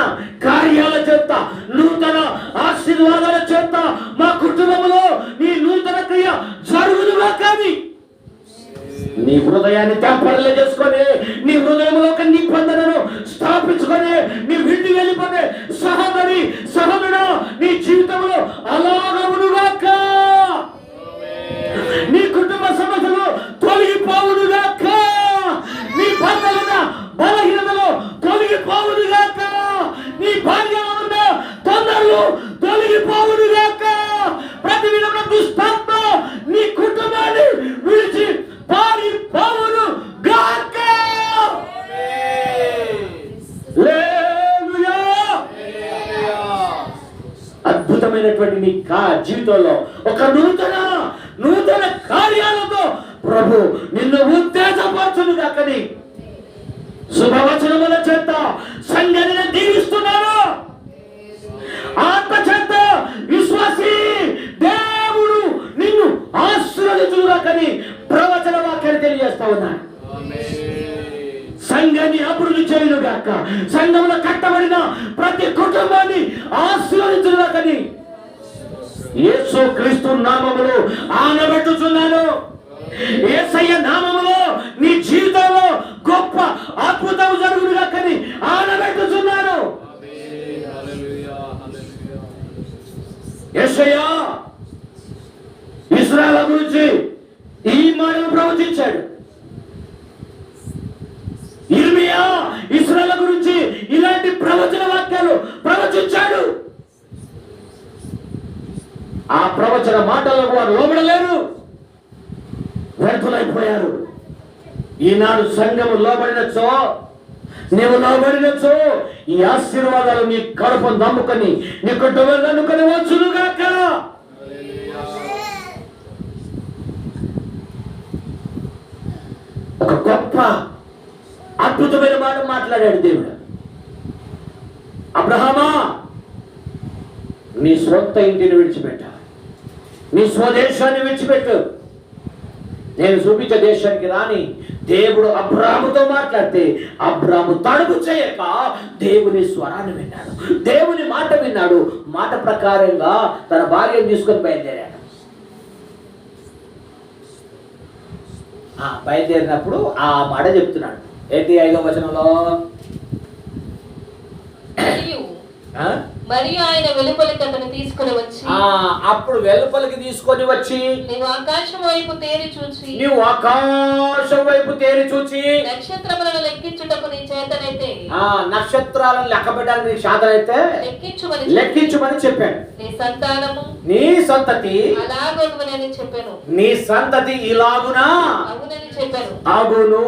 [SPEAKER 1] కార్యాల చేత, నూతన ఆశీర్వాదాల చేత మా కుటుంబంలో నీ నూతన క్రియ జరుగునుగా. కానీ నీ హృదయాన్ని తెంపరలు చేసుకొని, నీ హృదయంలో ఒక నిబంధనను స్థాపించుకొని, నీ విండి వెళ్ళిపోతే సహోదరి సహోదరుడు నీ జీవితంలో అలాగవునుగాక. నీ కుటుంబ సమస్యలు తొలగిపోవునుగాక. నీ భర్తలున్న బలహీనతలు తొలగిపోవునుగాక. నీ భార్య ఉన్న తొందరలు తొలగిపోవునుగాక. ప్రతి విధమైన దుష్టాత్మ నీ కుటుంబాన్ని విడిచి పారిపోవును గాక. హల్లెలూయా. అద్భుతమైనటువంటి నీ జీవితంలో ఒక నూతన కార్యాలతో ప్రభు నిన్ను ఉత్తేజపరచును గాకని శుభవచనముల చేత సంఘాన్ని దీవిస్తున్నాను. ఆత్మ చేత విశ్వాసి దేవుడు నిన్ను ఆశీర్వదించును గాకని ప్రవచన వాక్యాన్ని తెలియజేస్తా ఉన్నాను. సంఘాన్ని అభివృద్ధి చేయను గాక. సంఘంలో కట్టబడిన ప్రతి కుటుంబాన్ని ఆశీర్వదించును గాకని యేసు క్రీస్తు నామములో ఆనబెట్టుచున్నాను. యేసయ్య నామములో నీ జీవితంలో గొప్ప అద్భుతం జరుగును గాకని ఆనబెట్టుచున్నాను. యేసయ్య ఇశ్రాయేలు గురించి ఈ మాటలు ప్రవచించాడు. ఇర్మియా ఇశ్రాయేలు గురించి ఇలాంటి ప్రవచన వాక్యాలు ప్రవచించాడు. ఆ ప్రవచన మాటలకు వారు లోబడలేరు, వ్యర్థులైపోయారు. ఈనాడు సంఘము లోబడినచో, నీవు లోబడినచో ఈ ఆశీర్వాదాలు నీ కడుపు నమ్ముకొని నీ కుటుంబం నమ్ముకొని వచ్చునుగాక. ఒక గొప్ప అద్భుతమైన మాట మాట్లాడాడు దేవుడు. అబ్రహామా, నీ స్వంత ఇంటిని విడిచిపెట్టావు, నీ స్వదేశాన్ని విడిచిపెట్టు, నేను చూపించే దేశానికి రాని. దేవుడు అబ్రాముతో మాట్లాడితే అబ్రాము తడుపు చేయక దేవుని స్వరాన్ని విన్నాడు, దేవుని మాట విన్నాడు. మాట ప్రకారంగా తన భార్యను తీసుకొని బయలుదేరాడు. బయలుదేరినప్పుడు ఆ మాట చెప్తున్నాడు. ఏంటి 5వ వచనంలో?
[SPEAKER 2] మరియు ఆయన వెలుపలికి అతను తీసుకుని వచ్చి,
[SPEAKER 1] అప్పుడు వెలుపలికి తీసుకొని వచ్చి,
[SPEAKER 2] నీవు ఆకాశం వైపు తేరి చూచి నక్షత్రములను లెక్కించుటకు నీ చేతనైతే,
[SPEAKER 1] నక్షత్రాలను లెక్క పెట్టడానికి నీ చేతనైతే లెక్కించుమని చెప్పాడు. నీ సంతతి
[SPEAKER 2] అలాగొగునని చెప్పాను.
[SPEAKER 1] నీ సంతతి ఇలాగునా
[SPEAKER 2] అగునని చెప్పాను.
[SPEAKER 1] అగును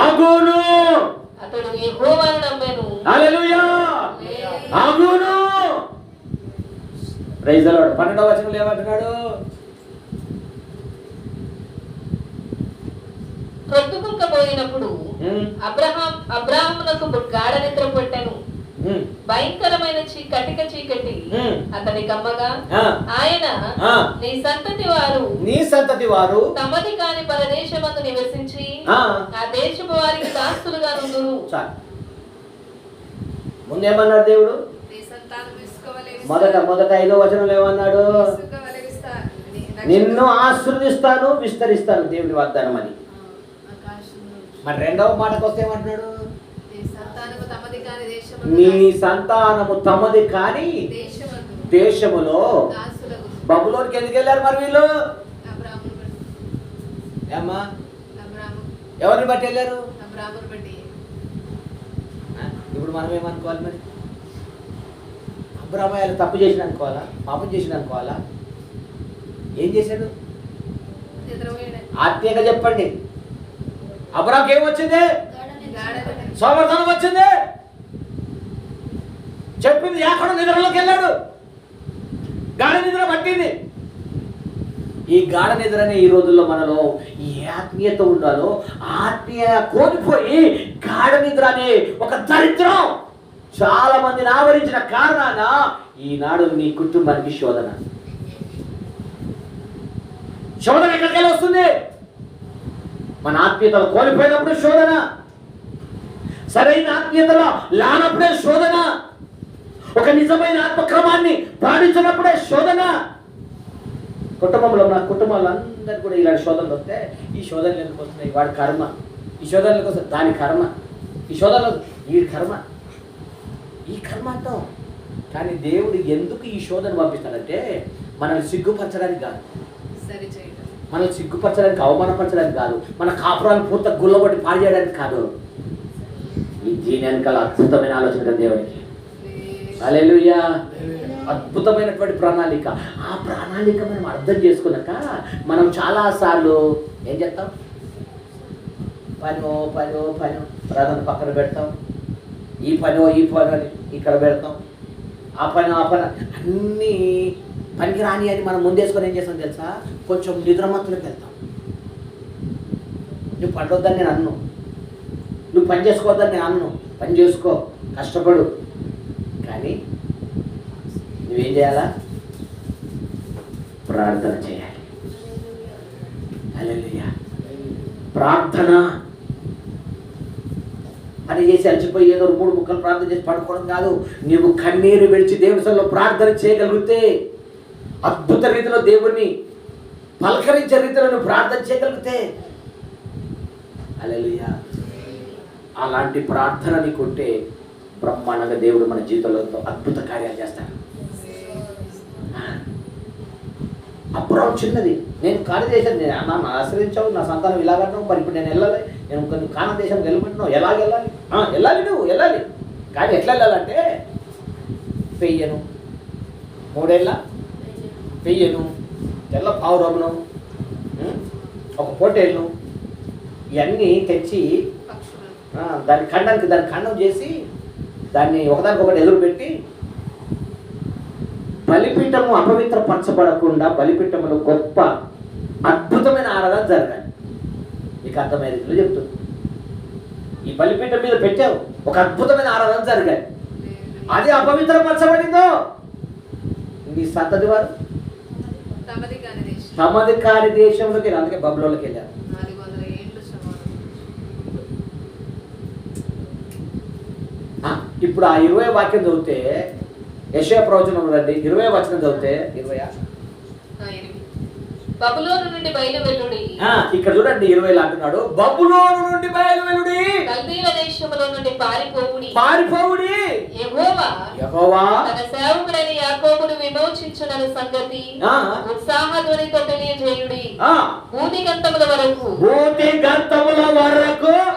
[SPEAKER 1] అగును.
[SPEAKER 2] అతడు యెహోవాను నమ్మాను.
[SPEAKER 1] హల్లెలూయా. అగును. Praise the lord. 12వ వచనంలో ఏమంటున్నాడు?
[SPEAKER 2] ప్రొద్దుకుంకపోయినప్పుడు అబ్రాహామునకు గాఢ నిద్ర పట్టెను. భయంకరమైన కటిక చీకటి అతని కమ్మగా, ఆయన నీ సంతతి వారు తమది కాని పరదేశమందు నివసించి ఆ దేశపు వారికి దాస్తులుగా నుందురు.
[SPEAKER 1] ముందేమన్నాడు దేవుడు? మొదట 5వ వచనంలో ఏమన్నాడు? నిన్ను ఆశీర్వదిస్తాను, విస్తరిస్తాను, దేవుని వాగ్దానం అని. మరి 2వ మాటకు వస్తే ఏమంటున్నాడు? నీ సంతానము తమది కాని దేశములో. బబులోనికి ఎందుకు వెళ్ళారు మరి వీళ్ళు? ఏమ్మా, ఎవరిని బట్టి వెళ్ళారు? ఇప్పుడు మనం ఏమనుకోవాలి మరి? అబ్రాహాము తప్పు చేసిన అనుకోవాలా, పాపం చేసిన అనుకోవాలా? ఏం చేశాడు? ఆత్మీయంగా చెప్పండి. అబ్రాహాంకి ఏమొచ్చింది? సోమర్థనం వచ్చింది. చెప్పింది ఎక్కడ నిద్రలోకి వెళ్ళాడు. గాఢ నిద్ర పట్టింది. ఈ గాఢ నిద్రని ఈ రోజుల్లో మనలో ఏ ఆత్మీయత ఉండాలో ఆత్మీయ కోల్పోయి గాఢ నిద్ర అనే ఒక దరిద్రం చాలా మందిని ఆవరించిన కారణాన ఈనాడు నీ కుటుంబానికి శోధన ఎక్కడికి వస్తుంది? మన ఆత్మీయతలు కోల్పోయినప్పుడు శోధన, సరైన ఆత్మీయతలో లానప్పుడే శోధన, ఒక నిజమైన ఆత్మక్రమాన్ని పాటించినప్పుడే శోధన. కుటుంబంలో నా కుటుంబాలు అందరు కూడా ఇలాంటి శోధనలు వస్తే ఈ శోధనలు ఎందుకు వస్తున్నాయి? వాడి కర్మ. ఈ శోధనలకు వస్తుంది దాని కర్మ. ఈ శోధనలు ఈ కర్మ, ఈ కర్మ అంటాం. కానీ దేవుడు ఎందుకు ఈ శోధన పంపిస్తాడంటే మనల్ని సిగ్గుపరచడానికి కాదు, మనల్ని సిగ్గుపరచడానికి అవమానపరచడానికి కాదు, మన కాపురాలను పూర్తి గుల్లబట్టి పాడు చేయడానికి కాదు. దీని వెనకాల అద్భుతమైన ఆలోచన దేవునికి. హల్లెలూయా. అద్భుతమైనటువంటి ప్రణాళిక. ఆ ప్రణాళిక మనం అర్థం చేసుకున్నాక మనం చాలాసార్లు ఏం చేస్తాం? పనో ప్రార్థన పక్కన పెడతాం. ఈ పని అని ఇక్కడ పెడతాం. ఆ పని అన్నీ పనికి రాని అని మనం ముందేసుకొని ఏం చేస్తాం తెలుసా? కొంచెం నిద్రమత్తులకు వెళ్తాం. నువ్వు పడొద్దని నేను అన్ను, నువ్వు పని చేసుకోవద్దని నేను అన్ను. పని చేసుకో, కష్టపడు. కానీ నువ్వేం చేయాలా? ప్రార్థన చేయాలి. హల్లెలూయా. ప్రార్థన. పని చేసి అలసిపోయి ఏదో 3 ముక్కలు ప్రార్థన చేసి పడుకోవడం కాదు. నువ్వు కన్నీరు విడిచి దేవుని సన్నిధిలో ప్రార్థన చేయగలిగితే, అద్భుత రీతిలో దేవుణ్ణి పలకరించే రీతిలో నువ్వు ప్రార్థన చేయగలిగితే, హల్లెలూయా, అలాంటి ప్రార్థన నీకుంటే బ్రహ్మాండంగా దేవుడు మన జీవితంలో అద్భుత కార్యాలు చేస్తాడు. అబ్రాహాం చిన్నది, నేను కాని దేశం నన్ను ఆశ్రయించావు, నా సంతానం ఇలాగన్నావు, మరి ఇప్పుడు నేను వెళ్ళాలి, నేను కొన్ని కాన దేశం వెళ్ళమంటున్నావు, ఎలాగ వెళ్ళాలి? వెళ్ళాలి, నువ్వు వెళ్ళాలి. కానీ ఎట్లా వెళ్ళాలంటే పెయ్యను 3 ఏళ్ళ పెయ్యను, తెల్ల పావురమును, ఒక పొట్టేళ్ళను ఇవన్నీ తెచ్చి దాని ఖండం చేసి దాన్ని ఒకదానికొకటి ఎదురు పెట్టి బలిపీఠము అపవిత్రపరచబడకుండా బలిపీఠములో గొప్ప అద్భుతమైన ఆరాధన జరగాలి. నీకు అర్థమైన రీతిలో చెప్తుంది. ఈ బలిపీఠం మీద పెట్టావు, ఒక అద్భుతమైన ఆరాధన జరగాలి. అది అపవిత్రపరచబడిందో నీ సంతతి వారు తమది కాని దేశంలోకి, అందుకే బబులోకి వెళ్ళారు. ఇప్పుడు ఆ 20 వాక్యం చదివితే, యెషయా ప్రవచనం రండి 20 వచనం చదివితే, 20
[SPEAKER 2] బబులోను నుండి బయలువెళ్ళుడి.
[SPEAKER 1] ఇక్కడ చూడండి 20 అంటున్నాడు, బబులోను నుండి బయలువెళ్ళుడి,
[SPEAKER 2] కల్దీయుల దేశములో నుండి పారిపోవుడి.
[SPEAKER 1] యెహోవా
[SPEAKER 2] తన సేవకుడైన యాకోబును విమోచించునను సంగతి ఉత్సాహధ్వనితో తెలియజేయుడి. భూదిగంతముల వరకు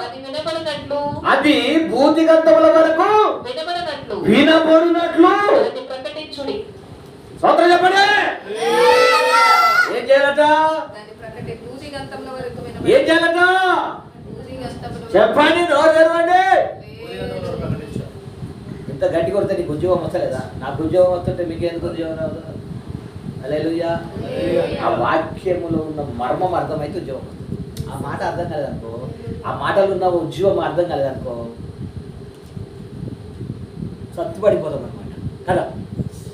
[SPEAKER 2] అది వినబడినట్లు, అది భూదిగంతముల వరకు వినబడినట్లు ప్రకటించుడి. స్తోత్రం చెప్పండి. ఏం చేయాలట? ఏం చేయాలట? చెప్పండి, నోరు తెరవండి. ఇంత గట్టి కొడితే నీకు ఉద్యోగం వస్తలేదా? నాకు ఉద్యోగం వస్తుంటే మీకు ఎందుకు ఉద్యోగం రాదు? హల్లెలూయా. ఆ వాక్యములో ఉన్న మర్మం అర్థమైతే ఉద్యోగం వస్తుంది. ఆ మాట అర్థం కాలేదనుకో, ఆ మాటలు ఉన్న ఉద్యోగం అర్థం కాలేదనుకో, సత్తుపడిపోతాం అనమాట కదా.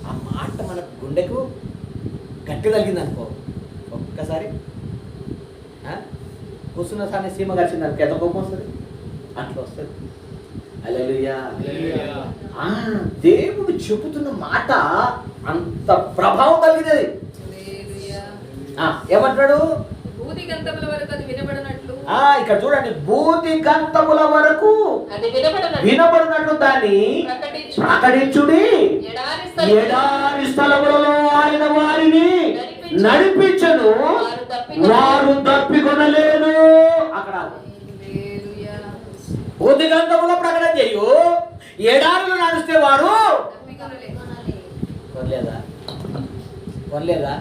[SPEAKER 2] ఆ మాట మన గుండెకు గట్టి తగిలింది అనుకో, ఒక్కసారి కూర్చున్న సాని సీమ కలిసింది అనుకో, ఎంత కోపం వస్తుంది? అట్లా వస్తుంది. హల్లెలూయా. దేవుడు చెబుతున్న మాట అంత ప్రభావం కలిగినది. ఏమంటాడు? ఇక్కడ చూడండి, భూదిగంతముల వరకు వినబడినట్లు దాన్ని ప్రకటించుడి. ఎడారి స్థలములలో ఆయన వారిని నడిపించను, వారు తప్పికొనలేరు. అక్కడ భూదిగంతములో ప్రకటన చేయు, ఎడారులు నడిస్తే వారు కొనలేదా?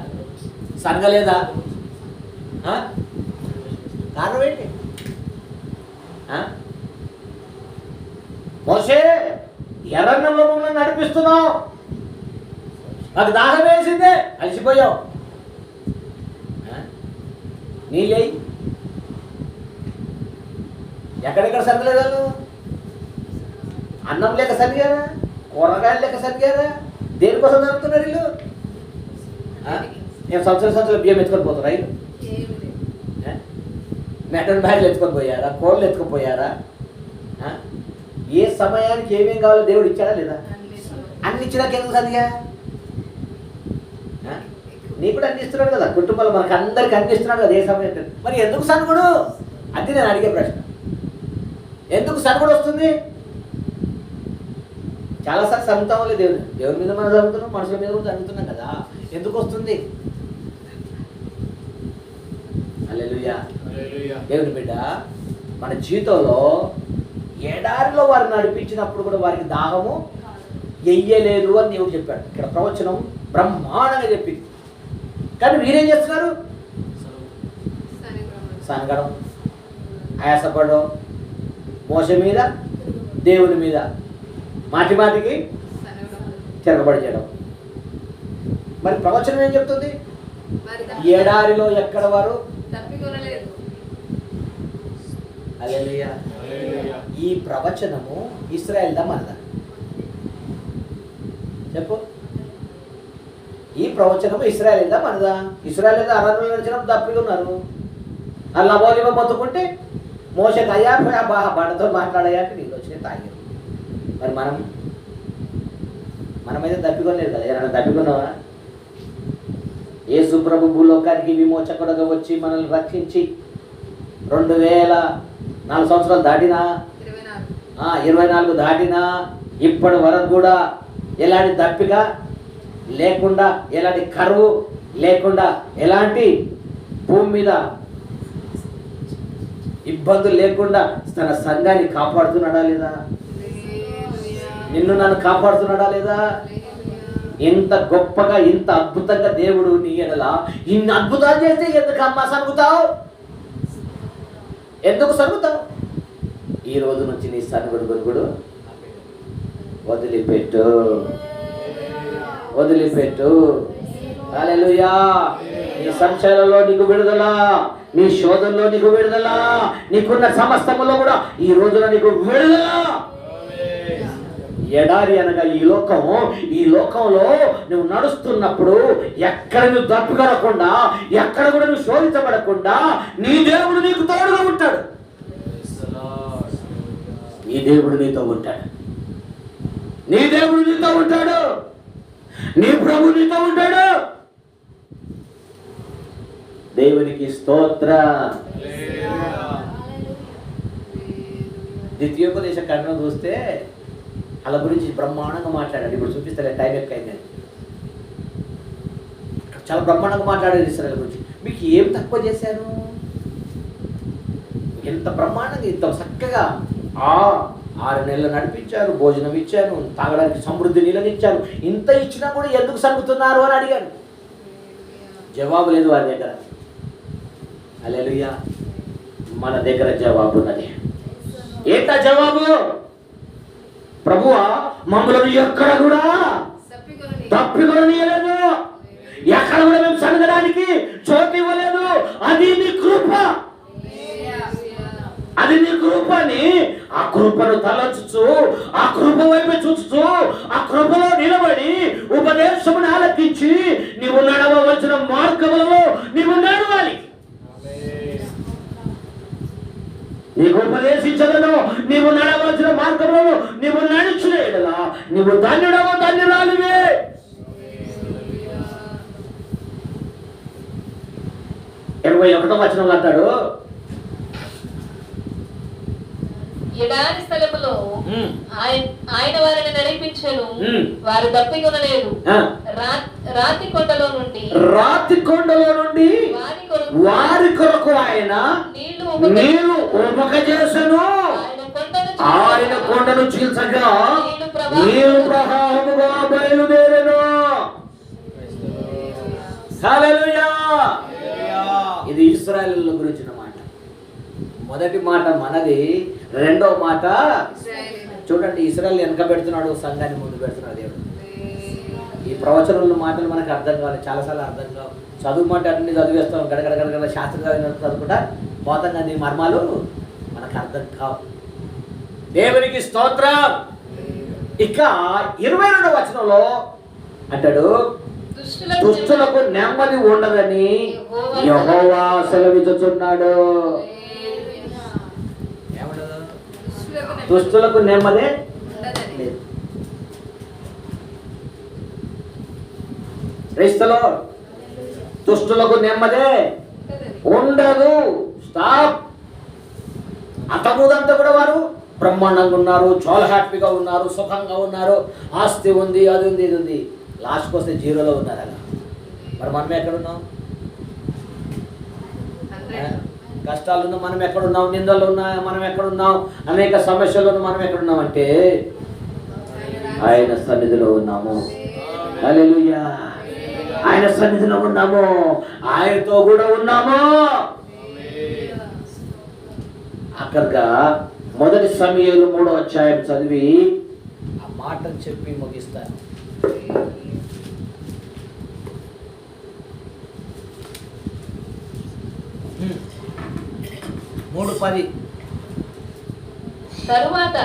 [SPEAKER 2] సనగలేదా?
[SPEAKER 1] కారణం ఏంటి? మోషే ఎర్రన్నంలో మమ్మల్ని నడిపిస్తున్నావు, నాకు దాహం వేసిందే, అలసిపోయావు, నీళ్ళే ఎక్కడెక్కడ సరిగలేదు, అన్నం లేక సరిగారా, కూరగాయలు లేక సరిగారా, దేనికోసం జరుగుతున్నారు వీళ్ళు? నేను సంవత్సరం బియ్యం ఎత్తుకొని పోతున్నా వీళ్ళు? మెటన్ బ్యాగ్లు ఎత్తుకొని పోయారా, కోళ్ళు ఎత్తుకొని పోయారా? ఏ సమయానికి ఏమేం కావాలో దేవుడు ఇచ్చాడా లేదా? అన్ని ఇచ్చినాక ఎందుకు సరిగా? నీ కూడా అన్ని ఇస్తున్నాడు కదా, కుటుంబాలు మనకు అందరికి అన్ని ఇస్తున్నాడు కదా ఏ సమయం. మరి ఎందుకు సనుగుడు? అది నేను అడిగే ప్రశ్న. ఎందుకు సనుగుడు వస్తుంది? చాలాసార్లు చదువుతామో దేవుడి మీద మనం చదువుతున్నాం, మనుషుల మీద కూడా చదువుతున్నాం కదా, ఎందుకు వస్తుంది? హల్లెలూయా. దేవుని బిడ్డ, మన జీవితంలో ఎడారిలో వారిని నడిపించినప్పుడు కూడా వారికి దాహము వెయ్యలేదు అని దేవుడు చెప్పాడు. ఇక్కడ ప్రవచనం బ్రహ్మాండంగా చెప్పింది. కానీ మీరేం చేస్తున్నారు? సనగడం, ఆయాసపడడం, మోస మీద దేవుని మీద మాటి మాటికి తిరగబడి చేయడం. మరి ప్రవచనం ఏం చెప్తుంది? ఎడారిలో ఎక్కడ వారు హల్లెలూయా. ఈ ప్రవచనము ఇశ్రాయేల్దా మనదా? చెప్పు. ఈ ప్రవచనము ఇశ్రాయేల్దా మనదా? ఇశ్రాయేల్ అరణ్యంలో నడిచినప్పుడు తప్పిగా ఉన్నారు. అలా బోలివ మొత్తుకుంటే మోసకి అయ్యా బండతో మాట్లాడయ్యాక నీళ్ళు వచ్చినాయి తాగారు. మరి మనమైతే తప్పికొనలేదు కదా. ఏమైనా తప్పికొన్నావా? యేసు ప్రభు భూలోకానికి విమోచకుడుగా వచ్చి మనల్ని రక్షించి 2004 సంవత్సరాలు దాటినా, 24 దాటినా ఇప్పటి వరకు కూడా ఎలాంటి దప్పిక లేకుండా, ఎలాంటి కరువు లేకుండా, ఎలాంటి భూమి మీద ఇబ్బందులు లేకుండా తన సంఘాన్ని కాపాడుతున్నాడా లేదా? నిన్ను నన్ను కాపాడుతున్నాడా లేదా? ఇంత గొప్పగా, ఇంత అద్భుతంగా దేవుడు నీ ఎడల ఇన్ని అద్భుతాలు చేస్తే ఎందుకు అమ్మా సనుగుతావు? ఎందుకు సనుగుతావు? ఈ రోజు నుంచి నీ సనుగుడు గొనుగుడు వదిలిపెట్టు, వదిలిపెట్టు. హల్లెలూయా. నీ సంచలలో నీకు విడుదల, నీ శోధనలో నీకు విడుదల, నీకున్న సమస్తములో కూడా ఈ రోజున నీకు విడుదల. ఎడారి అనగా ఈ లోకంలో నువ్వు నడుస్తున్నప్పుడు ఎక్కడ నువ్వు తప్పుకొనకుండా, ఎక్కడ కూడా నువ్వు శోధించబడకుండా నీ దేవుడు నీకు తోడుగా ఉంటాడు. నీ దేవుడు నీతో ఉంటాడు. నీ దేవుడు నీతో ఉంటాడు. నీ ప్రభు నీతో ఉంటాడు. దేవునికి స్తోత్ర. ద్వితీయోపదేశ ఖండం చూస్తే అలా గురించి బ్రహ్మాండంగా మాట్లాడాడు. ఇప్పుడు చూపిస్తాను, టైం ఎక్కువైంది. చాలా బ్రహ్మాండంగా మాట్లాడాడు ఇశ్రాయేలు గురించి. మీకు ఏం తక్కువ చేశాను? ఎంత బ్రహ్మాండంగా, ఇంత చక్కగా 6 నెలలు నడిపించారు, భోజనం ఇచ్చాను, తాగడానికి సమృద్ధి నీళ్ళని ఇచ్చాను. ఇంత ఇచ్చినా కూడా ఎందుకు సనుగుతున్నారు అని అడిగాడు. జవాబు లేదు వారి దగ్గర. హల్లెలూయా. మన దగ్గర జవాబు ఉన్నది. ఏంటా జవాబు? ప్రభువా, మమ్మల్ని ఎక్కడ కూడా తప్పికొననీయలేదు, ఎక్కడ కూడా మేము సనగడానికి చోటు ఇవ్వలేదు. అది నీ కృప, అది నీ కృపని. ఆ కృపను తలచుచు, ఆ కృప వైపు చూస్తూ, ఆ కృపలో నిలబడి ఉపదేశమును ఆలకించి నీవు నడవవలసిన మార్గములలో నీవు నడవాలి. నీకు ఉపదేశించదను, నీవు నడవలసిన మార్గంలో నీవు నడుచున ఎడల నీవు ధన్యుడవో ధన్యురాలివే. ఇరవై 21వ వచనంలో అంటాడు,
[SPEAKER 2] ఎడారి స్థలములో ఆయన వారిని నడిపించెను, వారు తప్పికొనలేదు. రాతి కొండలో నుండి వారి కొరకు ఆయన నీళ్లు ఉపకజేసెను. ఆయన కొండను చీల్చగా నీళ్లు ప్రవాహముగా బయలుదేరెను. హల్లెలూయా. ఇది
[SPEAKER 1] ఇశ్రాయేలుల గురించిన మాట. మొదటి మాట మనది, రెండో మాట చూడండి ఇశ్రాయేలు వెనక పెడుతున్నాడు, సంఘాన్ని ముందు పెడుతున్నాడు దేవుడు. ఈ ప్రవచనంలో మాటలు మనకు అర్థం కావాలి, చాలాసార్లు అర్థం కావు. చదువుమంటే అన్ని చదివేస్తాం, గడగడ శాస్త్రం చదువుకుంటా పోతాం, కానీ మర్మాలు మనకు అర్థం కావు. దేవునికి స్తోత్రం. ఇక 22వ వచనంలో అంటాడు, దుష్టులకు నెమ్మది ఉండదని యెహోవా సెలవిచ్చుచున్నాడు. ఏమంటారు? దుష్టులకు నెమ్మది లేదు. క్రీస్తులో దుష్టులకు నెమ్మదే ఉండదు. స్టాప్. అంతకుముందంతా కూడా వారు బ్రహ్మాండంగా ఉన్నారు, చాలా హ్యాపీగా ఉన్నారు, సుఖంగా ఉన్నారు, ఆస్తి ఉంది, అది ఉంది, ఇది ఉంది. లాస్ట్కి వస్తే జీరోలో ఉన్నారు అలా. మరి మనం ఎక్కడున్నాం? కష్టాలున్నా మనం ఎక్కడున్నాం? నిందలు ఉన్నా మనం ఎక్కడున్నాం? అనేక సమస్యలు ఉన్న మనం ఎక్కడున్నాం అంటే ఆయన సన్నిధిలో ఉన్నాము. హల్లెలూయా. ఆయన సన్నిధిలో ఉన్నాము, ఆయనతో కూడా ఉన్నాము. అక్కడగా 1 సమూయేలు 3వ అధ్యాయం చదివి ఆ మాటను చెప్పి ముగిస్తాను. 3:10.
[SPEAKER 2] తరువాత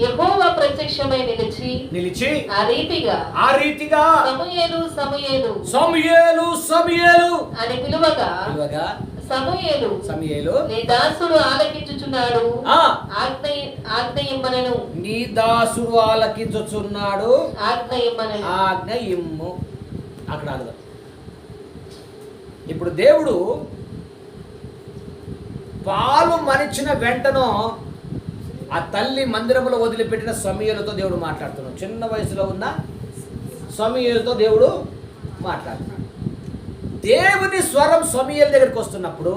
[SPEAKER 2] యెహోవా ప్రత్యక్షమై నిలిచి ఆ రీతిగా సమూయేలు అని పిలువగా సమూయేలు నీ దాసుడు ఆలకించుచున్నాడు, ఆజ్ఞ ఇమ్మనెను.
[SPEAKER 1] నీ దాసుడు ఆలకించుచున్నాడు, ఆజ్ఞ ఇమ్ము. అక్కడ అడగ. ఇప్పుడు దేవుడు పాలు మరిచిన వెంటనో ఆ తల్లి మందిరంలో వదిలిపెట్టిన సమూయేలుతో దేవుడు మాట్లాడుతున్నాడు. చిన్న వయసులో ఉన్న సమూయేలుతో దేవుడు మాట్లాడుతున్నాడు. దేవుని స్వరం సమూయేలు దగ్గరికి వస్తున్నప్పుడు,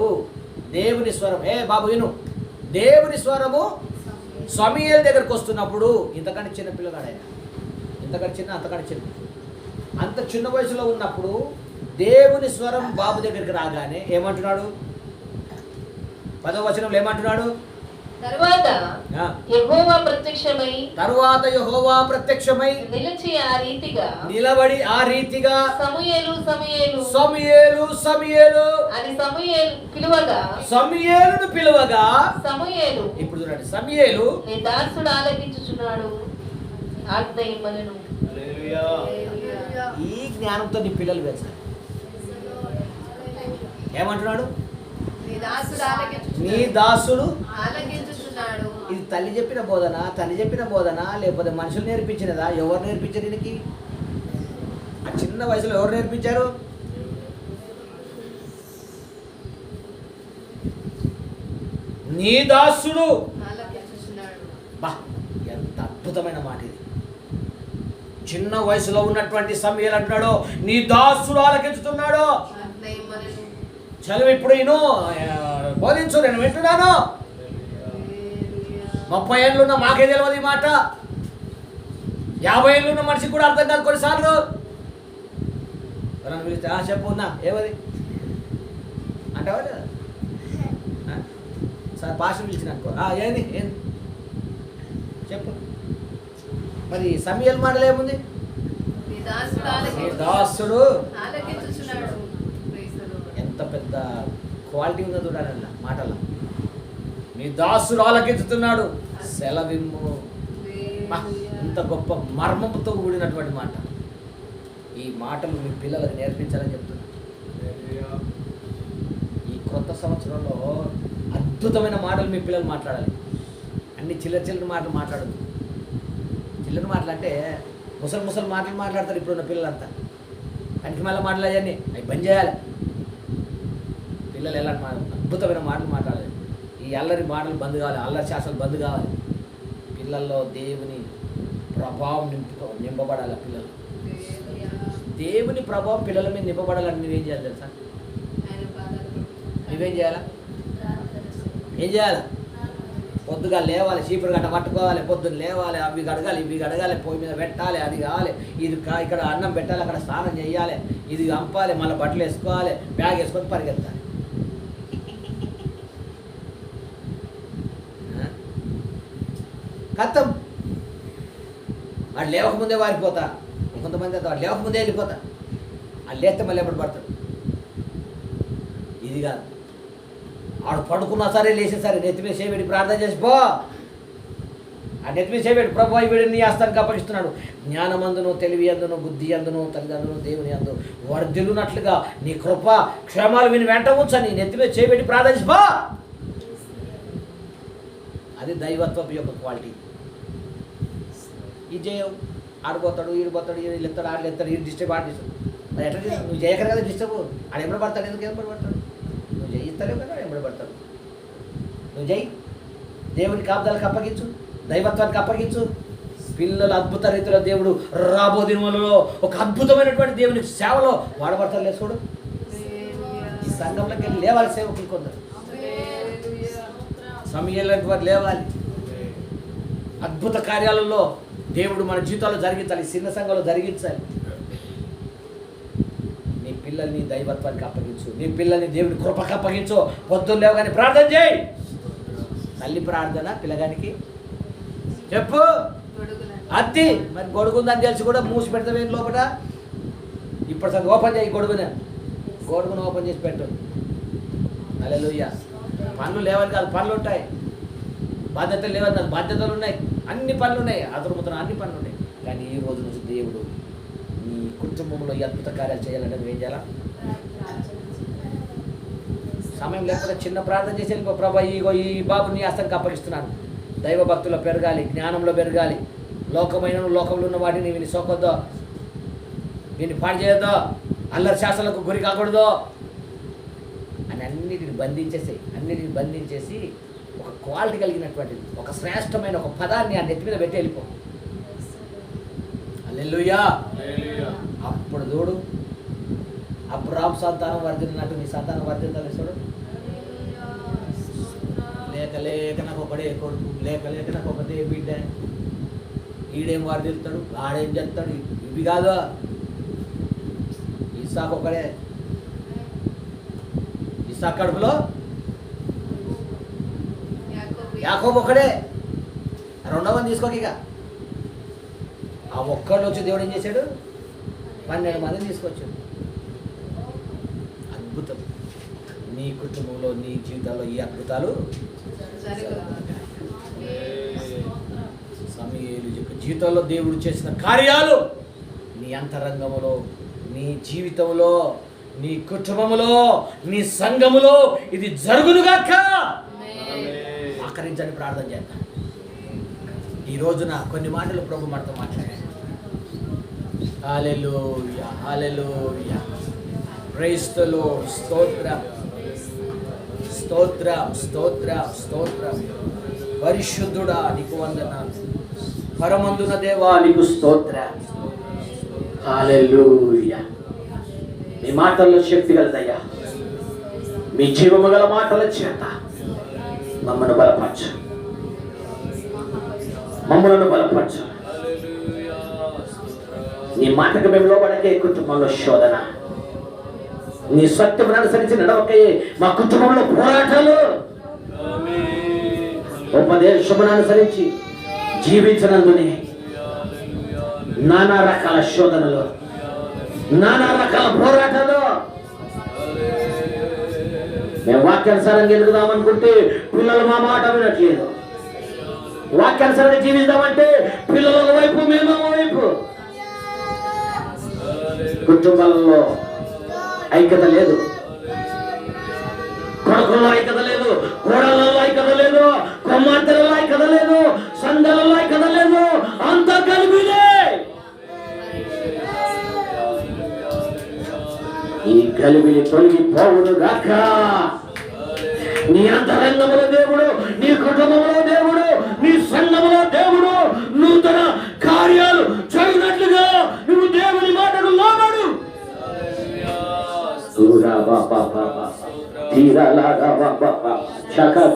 [SPEAKER 1] దేవుని స్వరం బాబు విను, దేవుని స్వరము సమూయేలు దగ్గరికి వస్తున్నప్పుడు, ఇంతకంటే చిన్న పిల్లగాడు ఆయన, అంతకంటే చిన్న అంత చిన్న వయసులో ఉన్నప్పుడు దేవుని స్వరం బాబు దగ్గరికి రాగానే ఏమంటున్నాడు? 10వ వచనంలో ఏమంటున్నాడు?
[SPEAKER 2] తరువాత యెహోవా ప్రత్యక్షమై
[SPEAKER 1] నిలబడి ఆ రీతిగా సమూయేలు
[SPEAKER 2] అని పిలువగా సమూయేలు
[SPEAKER 1] ఇప్పుడు చూడండి, సమూయేలు
[SPEAKER 2] నీ దాసుడు ఆలకించుచున్నాడు, ఆజ్ఞ ఇమ్మనెను.
[SPEAKER 1] ఈ జ్ఞానంతో నీ పిల్లలు పెంచాలి. ఏమంటున్నాడు? నీ దాసుడు ఆలకించుచున్నాడు. ఇది తల్లి చెప్పిన బోధన, తండ్రి చెప్పిన బోధన, లేకపోతే మనుషులు నేర్పించినదా? ఎవరు నేర్పించారు దీనికి? ఆ చిన్న వయసులో ఎవరు నేర్పించారు? నీ దాసుడు. బా, ఎంత అద్భుతమైన మాట ఇది. చిన్న వయసులో ఉన్నటువంటి సమూయేలు అంటున్నాడు, నీ దాసుడు ఆలకించుతున్నాడు. చదువు ఇప్పుడు నేను బోధించు, నేను వింటున్నాను. 30 ఏళ్ళు ఉన్న మాకే తెలియదు ఈ మాట. 50 ఏళ్ళు ఉన్న మనిషికి కూడా అర్థం కాదు కొన్నిసార్లు. ఎవరైనా పిలిస్తే చెప్పు ఉన్నా ఏమది అంటావా లేదా? సార్ భాష పిలిచిన అనుకో, ఏంది చెప్పు. మరి సమూయేలు మాటలు ఏముంది? దాసుడు. ఎంత పెద్ద క్వాలిటీ ఉందో చూడాలన్న మాటల్లో. నీ దాసుడు ఆలకించుతున్నాడు, సెలవిమ్ము. ఇంత గొప్ప మర్మంతో కూడినటువంటి మాట. ఈ మాటలు మీ పిల్లలకు నేర్పించాలని చెప్తున్నా. ఈ కొత్త సంవత్సరంలో అద్భుతమైన మాటలు మీ పిల్లలు మాట్లాడాలి. అన్ని చిల్లర మాటలు మాట్లాడదు. చిల్లర మాటలు అంటే ముసలి మాటలు మాట్లాడతారు ఇప్పుడున్న పిల్లలంతా. కంటి మళ్ళీ మాటలు అవన్నీ అవి బంద్ చేయాలి. పిల్లలు ఎలా అద్భుతమైన మాటలు మాట్లాడాలి. ఈ అల్లరి మాటలు బంద్ కావాలి, అల్లరి శాసనాలు బంద్ కావాలి. పిల్లల్లో దేవుని ప్రభావం నింపబడాలి. పిల్లలు దేవుని ప్రభావం పిల్లల మీద నింపబడాలని నువ్వేం చేయాలి తెలుసా? నువ్వేం చేయాలా? ఏం చేయాలి? పొద్దుగా లేవాలి, చీపురు గట్ట పట్టుకోవాలి, పొద్దున్న లేవాలి, అవి గడగాలి, ఇవి గడగాలి, పొయ్యి మీద పెట్టాలి, అది కావాలి, ఇది ఇక్కడ అన్నం పెట్టాలి, అక్కడ స్నానం చేయాలి, ఇది అంపాలి, మళ్ళీ బట్టలు వేసుకోవాలి, బ్యాగ్ వేసుకొని పరిగెత్తాలి. కత్తం. వాడు లేవకముందే వారిపోతా, కొంతమంది అయితే వాడు లేవకముందే వెళ్ళిపోతా, వాళ్ళు లేస్తే మళ్ళీ ఎప్పుడు పడతాడు. ఇది కాదు, వాడు పడుకున్నా సరే లేచే సరే నెత్తి మీద చేయబెట్టి ప్రార్థన చేసిపో. ఆ నెత్తి మీద చేయబెట్టి ప్రభు వీడిని నీ హస్తానికి అప్పగిస్తున్నాడు. జ్ఞానమందును, తెలివి అందును, బుద్ధి అందును, తల్లిదండ్రులు దేవుని అందు వర్ధిల్లునట్లుగా నీ కృప క్షేమాలు విని వెంట ఉంచని నెత్తి మీద చేయబెట్టి ప్రార్థన చేసిపో. అది దైవత్వపు యొక్క క్వాలిటీ. ఇది చేయవు, ఆడిపోతాడు, ఈడిపోతాడు, వీళ్ళు ఎత్తాడు, ఆడలు ఎత్తాడు, ఈ డిస్టర్బ్ ఆడిస్తాడు. మరి ఎట్లా చేస్తాడు? నువ్వు చేయకరు కదా డిస్టర్బ్. ఆడు ఎంబడి పడతాడు, ఎందుకు ఎంబడి పడతాడు? నువ్వు చేయిస్తలేవు కదా, ఎంబడి పడతాడు. నువ్వు చేయి, దేవుని కాపుదలకు అప్పగించు, దైవత్వానికి అప్పగించు. పిల్లలు అద్భుత రీతిలో దేవుడు రాబో దినములలో ఒక అద్భుతమైనటువంటి దేవుని సేవలో వాడబడతారు. లేదు చూడు, ఈ సంఘంలోకి వెళ్ళి లేవాలి సేవకులు కొందరు. సమయాలంటి వారు లేవాలి. అద్భుత కార్యాలలో దేవుడు మన జీవితాల్లో జరిగించాలి, చిన్న సంఘంలో జరిగించాలి. నీ పిల్లల్ని దైవత్వానికి అప్పగించు, నీ పిల్లల్ని దేవుని కృపకు అప్పగించు. పొద్దున్న లేవగానే ప్రార్థన చేయి. తల్లి ప్రార్థన పిల్లగానికి చెప్పు. అద్ది మరి గొడుగుందని తెలిసి కూడా మూసి పెడతావు ఏంటి లోపల. ఇప్పుడు సరే ఓపెన్ చేయి గొడుగును ఓపెన్ చేసి పెట్టు. హల్లెలూయా. పనులు లేవని కాదు, పనులు ఉంటాయి. బాధ్యతలు లేవని కాదు, బాధ్యతలు ఉన్నాయి. అన్ని పనులు ఉన్నాయి, అదురుముతున్న అన్ని పనులు ఉన్నాయి. కానీ ఈ రోజు నుంచి దేవుడు నీ కుటుంబంలో ఈ అద్భుత కార్యాలు చేయాలంటే నువ్వేం చేయాలా? సమయం లేకపోతే చిన్న ప్రార్థన చేసి వెళ్ళిపో. ప్రభా ఈ బాబుని నీ హస్తానికి అప్పగిస్తున్నాను. దైవ భక్తుల్లో పెరగాలి, జ్ఞానంలో పెరగాలి. లోకంలో ఉన్న వాటిని వీని సోకొద్దో, వీని పాడు చేయొద్దో, అల్లరి శాసనలకు గురి కాకూడదు అని అన్నిటిని బంధించేసి ఒక క్వాలిటీ కలిగినటువంటిది, ఒక శ్రేష్టమైన ఒక పదాన్ని ఆ నెత్తి మీద పెట్టి వెళ్ళిపో. హల్లెలూయా. అప్పుడు చూడు, అబ్రాహాము సంతానం వర్ధిల్లినట్టు నీ సంతానం వర్ధిల్లాలి. చూడు, లేక నాకు ఒకడే కొడుకు, లేక నాకు ఒకటే బిడ్డ, ఈడేం వర్ధిల్లుతాడు, ఆడేం చేస్తాడు, ఇవి కాదు. ఇస్సాకు ఒకడే, ఇస్సాకు కడుపులో యాకోబు ఒకడే. రెండవ మంది తీసుకోక. ఇక ఆ ఒక్కళ్ళు వచ్చి దేవుడు ఏం చేశాడు? 12 మందిని తీసుకొచ్చాడు. అద్భుతం. నీ కుటుంబంలో, నీ జీవితంలో ఈ అద్భుతాలు సమూయేలు యొక్క జీవితంలో దేవుడు చేసిన కార్యాలు నీ అంతరంగములో, నీ జీవితంలో, నీ కుటుంబములో, నీ సంఘములో ఇది జరుగునుగాక. ఆకరించని ప్రార్థన చేద్దాం. ఈ రోజున కొన్ని మాటలు ప్రభు మనతో మాట్లాడాడు. Hallelujah, hallelujah. Praise the lord. స్తోత్రం, స్తోత్రం, స్తోత్రం, స్తోత్రం. పరిశుద్ధుడా నీకు వందనాలు. పరమందున దేవా నీకు స్తోత్రం. హల్లెలూయా. మీ మాటల్లో శక్తి కలదయ్యా. మీ జీవము గల మాటల చేత మమ్మల్ని బలపరచు, మమ్మలను బలపరచు. నీ మాటకు మేము లోబడకే కుటుంబంలో శోధన, నీ సత్యమును అనుసరించి నడవకే మా కుటుంబంలో పోరాటాలు, ఉపదేశమును అనుసరించి జీవించనందునే నానా రకాల శోధనలు, నానా రకాల పోరాటాలు. మేము వాక్యానుసారంగా గెలుగుదామనుకుంటే పిల్లలు మా మాట వినట్లేదు. వాక్యానుసారంగా జీవిద్దామంటే పిల్లల వైపు, మేము వైపు. కుటుంబాలలో ఐక్యత లేదు, కొడుకుల్లో ఐక్యత లేదు, కోడళ్ళలో ఐక్యత లేదు, కుమార్తెలలో ఐక్యత లేదు, సంఘాలలో ఐక్యత లేదు. అంతా కలిపిదే. ఈ కలిమిని తొలగిపోవును గాక. నీ అంతరంగములో దేవుడు, నీ కుటుంబంలో దేవుడు, నీ సంఘములో దేవుడు నూతన కార్యాలు జరిగినట్లుగా నువ్వు దేవుని మాటకు లోబడు. సకల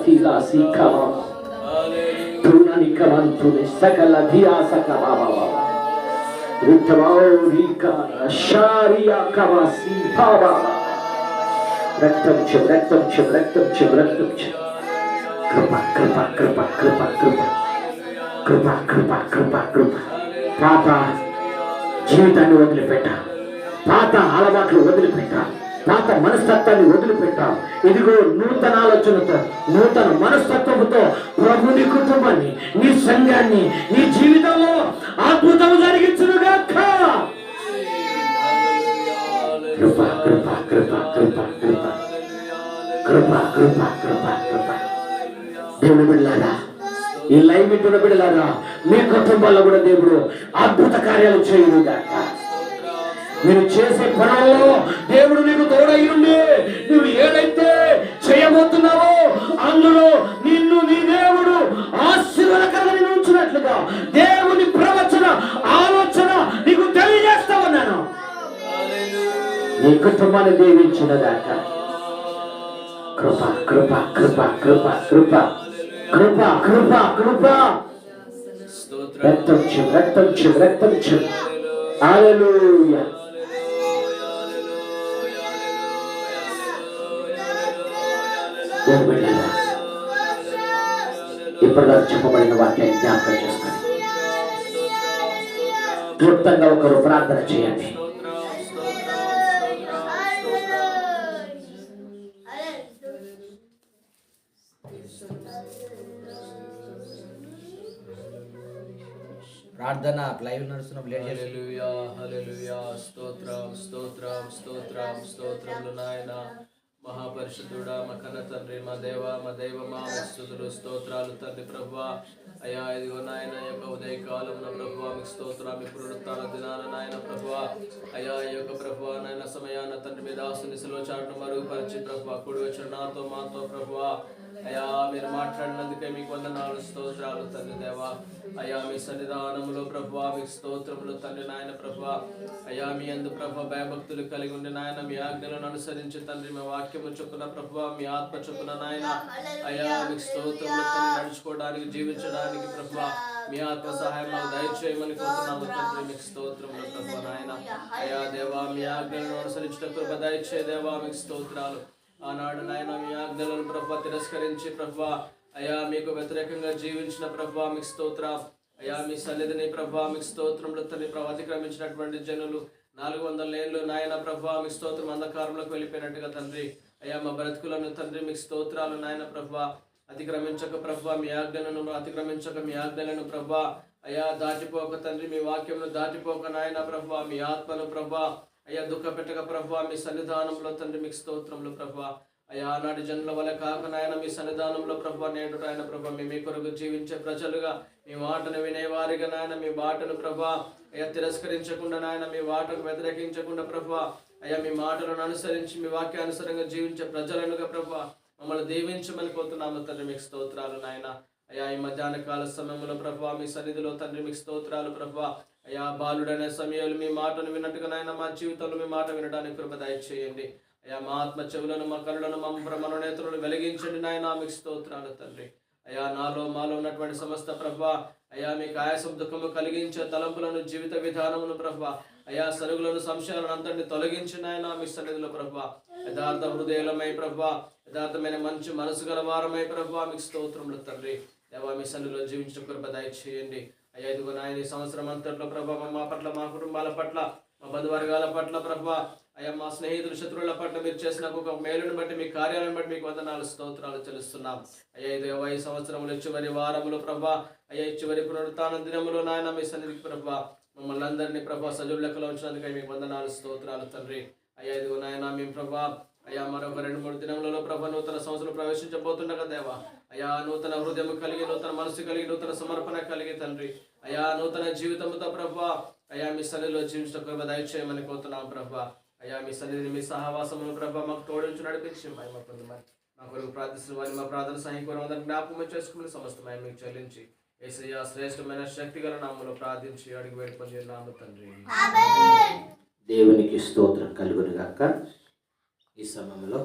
[SPEAKER 1] రక్తం చెం, రక్తం చెం, రక్తం చెం, రక్తం చెం. కృప, కృప, కృప, కృప, కృప, కృప కృప కృప కృప. పాత జీవితాన్ని వదిలిపెట్టా, పాత అలవాట్లు వదిలిపెట్టా, పాత మనస్తత్వాన్ని వదిలిపెట్టా. ఇదిగో నూతన ఆలోచనతో, నూతన మనస్తత్వంతో ప్రభు నీ కుటుంబాన్ని, నీ సంఘాన్ని, నీ జీవితంలో అద్భుతం జరిగించునుగాక. కృప కృప కృప కృప కృప కృప కృప కృప కృప. దేవుని బిడ్డలారా, ఈ లైవ్ వింటున్న బిడ్డలారా, మీ కుటుంబాల్లో కూడా దేవుడు అద్భుత కార్యాలు చేయునుగాక. మీరు చేసే పనుల్లో దేవుడు నీకు తోడై ఉండి, నువ్వు ఏదైతే చేయబోతున్నావో అందులో నిన్ను నీ దేవుడు ఆశీర్వాదకరంగా ఉంచినట్లుగా దేవుని ప్రవచన ఆలోచన నీకు తెలియజేస్తా ఉన్నాను. నీ కుటుంబాన్ని దీవించునుగాక. కృప కృప కృప కృప కృప కృప కృప కృప. రక్తం చు రక్తం చు రక్తం చు. హల్లెలూయా. ఇప్పటిదాకా చెప్పబడిన వాక్యాన్ని జ్ఞాపకం చేసుకొని క్లుప్తంగా ఒకరు ప్రార్థన చేయండి. ప్రార్థన లైవ్ నడుస్తున్నప్పుడు
[SPEAKER 3] హల్లెలూయా హల్లెలూయా. స్తోత్రం స్తోత్రం స్తోత్రం స్తోత్రములు నాయన. మహాపరిశుద్ధుడా, మా కన్న తండ్రి, మా దేవ మా దైవమా, స్తుతులు స్తోత్రాలు తండ్రి ప్రభువా. అయ్యా ఇదిగో నాయన యొక్క ఉదయకాలంలో ప్రభువా మీకు స్తోత్రం. మీ పునరుత్థాన దినాన నాయన ప్రభువా, అయ్యా ఈ యొక్క ప్రభువా నాయన సమయాన తండ్రి మీ దాసుని శిలువ చాటును మరుగుపరిచి ప్రభువా కూడి వచ్చిన నాతో మాతో ప్రభువా అయ్యా మీరు మాట్లాడినందుకే మీకు వందనాలు స్తోత్రాలు తండ్రి దేవా. అయ్యా మీ సన్నిధానములో ప్రభువా మీకు స్తోత్రములు తండ్రి నాయన ప్రభువా. అయ్యా మీ యందు ప్రభువా భయభక్తులు కలిగి ఉండి నాయన మీ ఆజ్ఞలను అనుసరించి తండ్రి మీ వాక్యము చొప్పున ప్రభువా మీ ఆత్మ చొప్పున నాయన అయ్యా మీకు స్తోత్రములు తండ్రి నడుచుకోవడానికి జీవించడానికి ప్రభువా మీ ఆత్మ సహాయం మాకు దయచేయమని కోరుతున్నాము తండ్రి. మీకు స్తోత్రములు ప్రభువా నాయన. అయ్యా దేవా మీ ఆజ్ఞలను అనుసరించిన కృప దయచే దేవా మీకు స్తోత్రాలు. ఆనాడు నాయన మీ ఆజ్ఞలను ప్రభువా తిరస్కరించి ప్రభువా అయ్యా మీకు వ్యతిరేకంగా జీవించిన ప్రభువా మీకు స్తోత్రం. అయ్యా మీ సన్నిధిని ప్రభువా మీకు స్తోత్రములు తండ్రి ప్రభువా అతిక్రమించినటువంటి జనులు 400 ఏళ్ళు నాయన ప్రభువా మీకు స్తోత్రం అంధకారంలోకి వెళ్ళిపోయినట్టుగా తండ్రి అయ్యా మా బ్రతుకులను తండ్రి మీకు స్తోత్రాలు నాయన ప్రభువా అతిక్రమించక ప్రభువా మీ ఆజ్ఞలను అతిక్రమించక మీ ఆజ్ఞలను ప్రభువా అయ్యా దాటిపోక తండ్రి మీ వాక్యమును దాటిపోక నాయన ప్రభువా మీ ఆత్మను ప్రభువా అయ్యా దుఃఖ పెట్టక ప్రభువా మీ సన్నిధానంలో తండ్రి మీకు స్తోత్రములు ప్రభువా. అయ్యా ఆనాటి జనుల వల్ల కాక నాయన మీ సన్నిధానంలో ప్రభువా నేడు ఆయన ప్రభువా మీ కొరకు జీవించే ప్రజలుగా మీ మాటను వినేవారిగా నాయన మీ మాటను ప్రభువా అయ్యా తిరస్కరించకుండా నాయన మీ మాటకు వ్యతిరేకించకుండా ప్రభువా అయ్యా మీ మాటలను అనుసరించి మీ వాక్యానుసారంగా జీవించే ప్రజలనుగా ప్రభువా మమ్మల్ని దీవించమని కోరుతున్నాము తండ్రి మీకు స్తోత్రాలు నాయన. అయ్యా ఈ మధ్యాహ్న కాల సమయంలో ప్రభువా మీ సన్నిధిలో తండ్రి మీకు స్తోత్రాలు ప్రభువా. అయ్యా బాలుడనే సమయాలు మీ మాటను విన్నట్టుగా నాయన మా జీవితంలో మీ మాట వినడానికి కృప దయచేయండి. అయ్యా మా ఆత్మ చెవులను మా కళ్ళను మా మనోనేత్రులను వెలిగించండి నాయన మీకు స్తోత్రాలు తండ్రి. అయ్యా నాలో మాలో ఉన్నటువంటి సమస్త ప్రభువా అయ్యా మీకు ఆయాసం దుఃఖము కలిగించే తలంపులను జీవిత విధానమును ప్రభువా అయ్యా సరుగులను సంశయాలను అంతటిని తొలగించి నాయన మీ సన్నిధిలో ప్రభువా యథార్థ హృదయమై ప్రభువా యథార్థమైన మంచి మనసు గల వారమై ప్రభువా మీకు స్తోత్రములు తండ్రి దేవా మీ సన్నిధిలో జీవించిన కృప దయచేయండి. అయ్యా ఇదిగో నాయన ఈ సంవత్సరం అంతట్లో ప్రభావ మా పట్ల మా కుటుంబాల పట్ల మా బంధువర్గాల పట్ల ప్రభా అయ్యా మా స్నేహితులు శత్రువుల పట్ల మీరు చేసిన ఒక మేలును బట్టి మీ కార్యాలను బట్టి మీకు వందనాలు స్తోత్రాలు చెల్లిస్తున్నాం. అయ్యా ఇది ఈ సంవత్సరంలో చివరి వారములు ప్రభా అయ్యా చివరి పునరుత్థాన దినములో నాయన మీ సన్నిధికి ప్రభా మమ్మల్ని అందరినీ ప్రభా సజీవ లెక్కలో ఉంచినందుకై మీకు వందనాలు స్తోత్రాలు తండ్రి. అయ్యా ఇదిగో నాయన మేము ప్రభా అయ్యా మరొక 2-3 దినములలో ప్రభా నూతన సంవత్సరం ప్రవేశించబోతుండగా దేవా అయ్యా నూతన హృదయం కలిగి నూతన మనసు కలిగి నూతన సమర్పణ కలిగి తండ్రి అయ్యా నూతన జీవితంతో ప్రభా అయ్యా మీ సన్నిధిలో జీవించిన కృప దయచేయమని కోరుతున్నాం ప్రభా. అయ్యా మీ సన్నిధిని మీ సహవాసమును ప్రభా మాకు తోడించి నడిపించి మహిమ పొందమని మా కొరకు ప్రార్థిస్తున్న వారిని మా ప్రార్థన సహాయకులు అందరినీ జ్ఞాపకం చేసుకుని సమస్తమై మీకు చెల్లించి యేసయ్య శ్రేష్టమైన శక్తి గల నామములో ప్రార్థించి అడిగి వేడుకొని నామ తండ్రి.
[SPEAKER 1] దేవునికి స్తోత్రం కలుగును గాక. ఈ సమయంలో